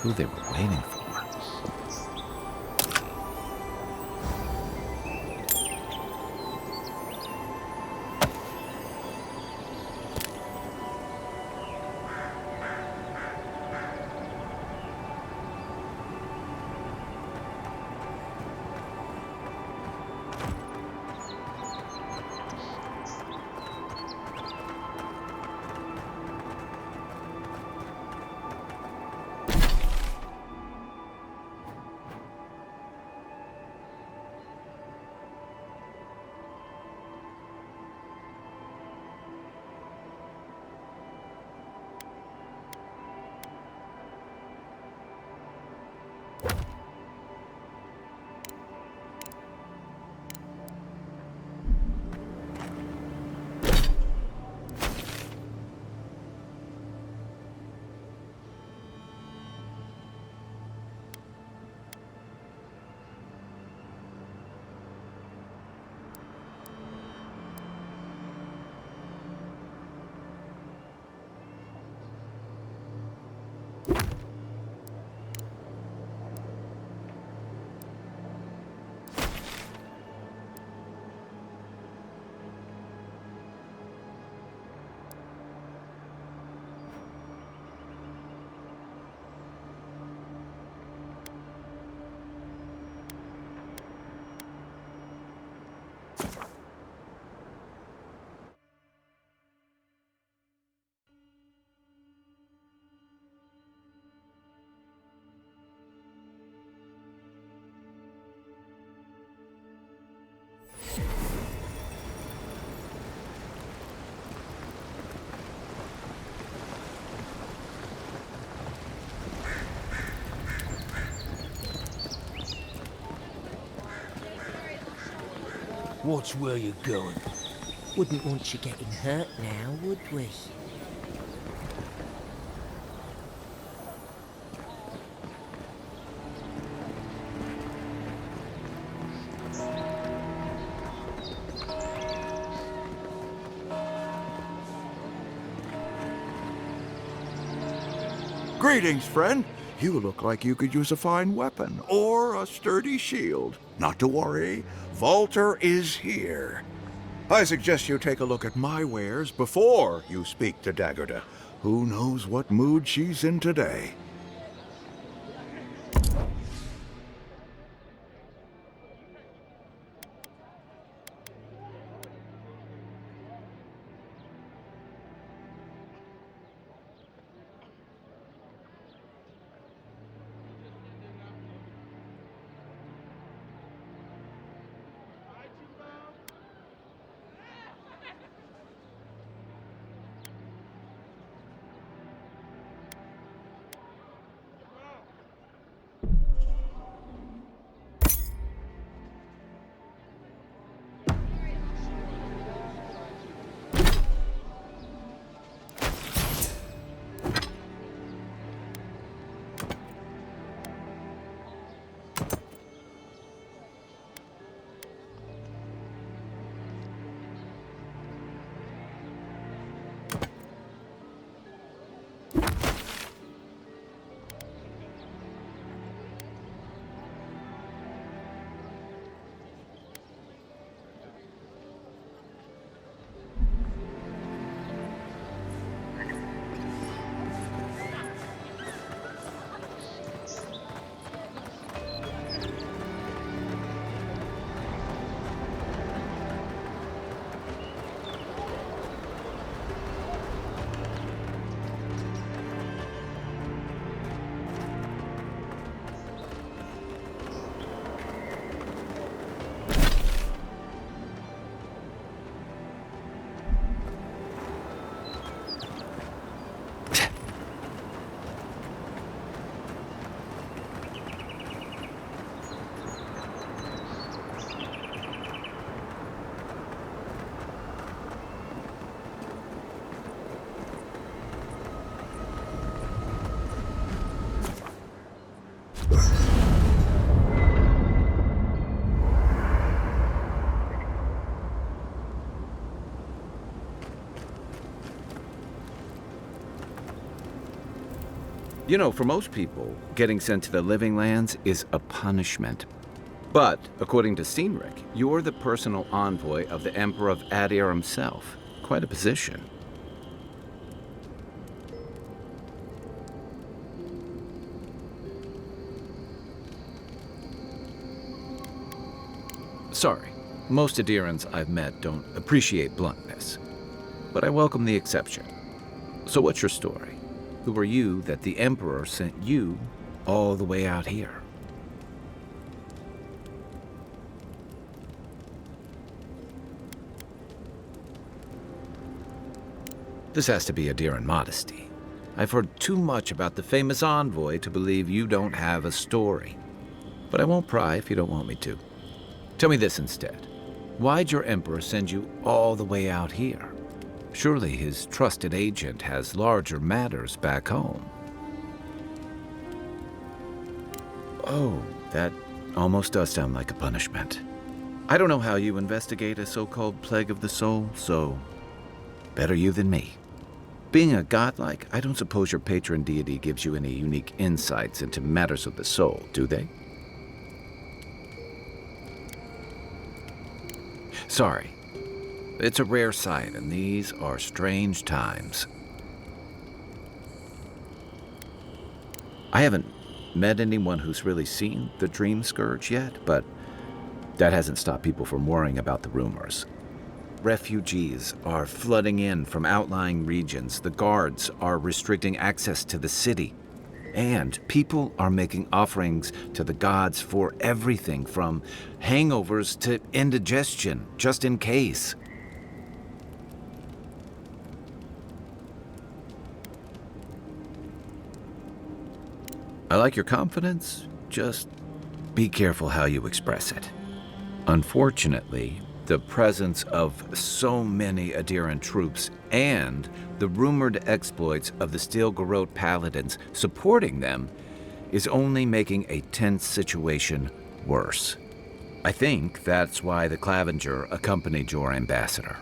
Who they were waiting for. Watch where you're going. Wouldn't want you getting hurt now, would we? Greetings, friend. You look like you could use a fine weapon or a sturdy shield. Not to worry, Volter is here. I suggest you take a look at my wares before you speak to Daggerda. Who knows what mood she's in today? You know, for most people, getting sent to the Living Lands is a punishment. But, according to Cynric, you're the personal envoy of the Emperor of Adir himself. Quite a position. Sorry, most Adirans I've met don't appreciate bluntness. But I welcome the exception. So what's your story? Who are you that the Emperor sent you all the way out here? This has to be Adiran modesty. I've heard too much about the famous envoy to believe you don't have a story. But I won't pry if you don't want me to. Tell me this instead. Why'd your Emperor send you all the way out here? Surely his trusted agent has larger matters back home. Oh, that almost does sound like a punishment. I don't know how you investigate a so-called plague of the soul, so better you than me. Being a godlike, I don't suppose your patron deity gives you any unique insights into matters of the soul, do they? Sorry. It's a rare sight, and these are strange times. I haven't met anyone who's really seen the Dream Scourge yet, but that hasn't stopped people from worrying about the rumors. Refugees are flooding in from outlying regions. The guards are restricting access to the city. And people are making offerings to the gods for everything from hangovers to indigestion, just in case. I like your confidence, just be careful how you express it. Unfortunately, the presence of so many Adiran troops and the rumored exploits of the Steel Garrote paladins supporting them is only making a tense situation worse. I think that's why the Clavenger accompanied your ambassador.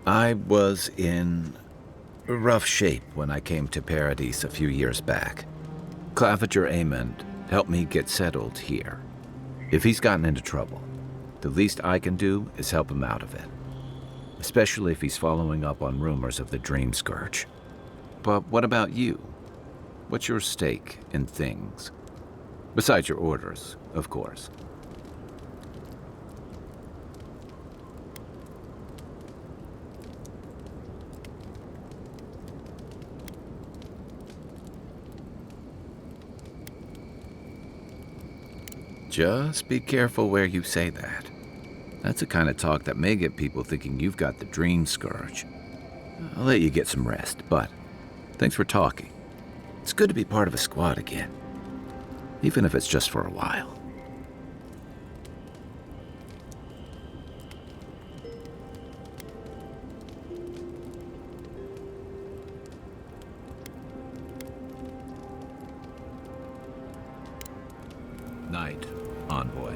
I was in rough shape when I came to Paradise a few years back. Clavenger Amond helped me get settled here. If he's gotten into trouble, the least I can do is help him out of it. Especially if he's following up on rumors of the Dream Scourge. But what about you? What's your stake in things? Besides your orders, of course. Just be careful where you say that. That's the kind of talk that may get people thinking you've got the Dream Scourge. I'll let you get some rest, but thanks for talking. It's good to be part of a squad again, even if it's just for a while. Night, envoy.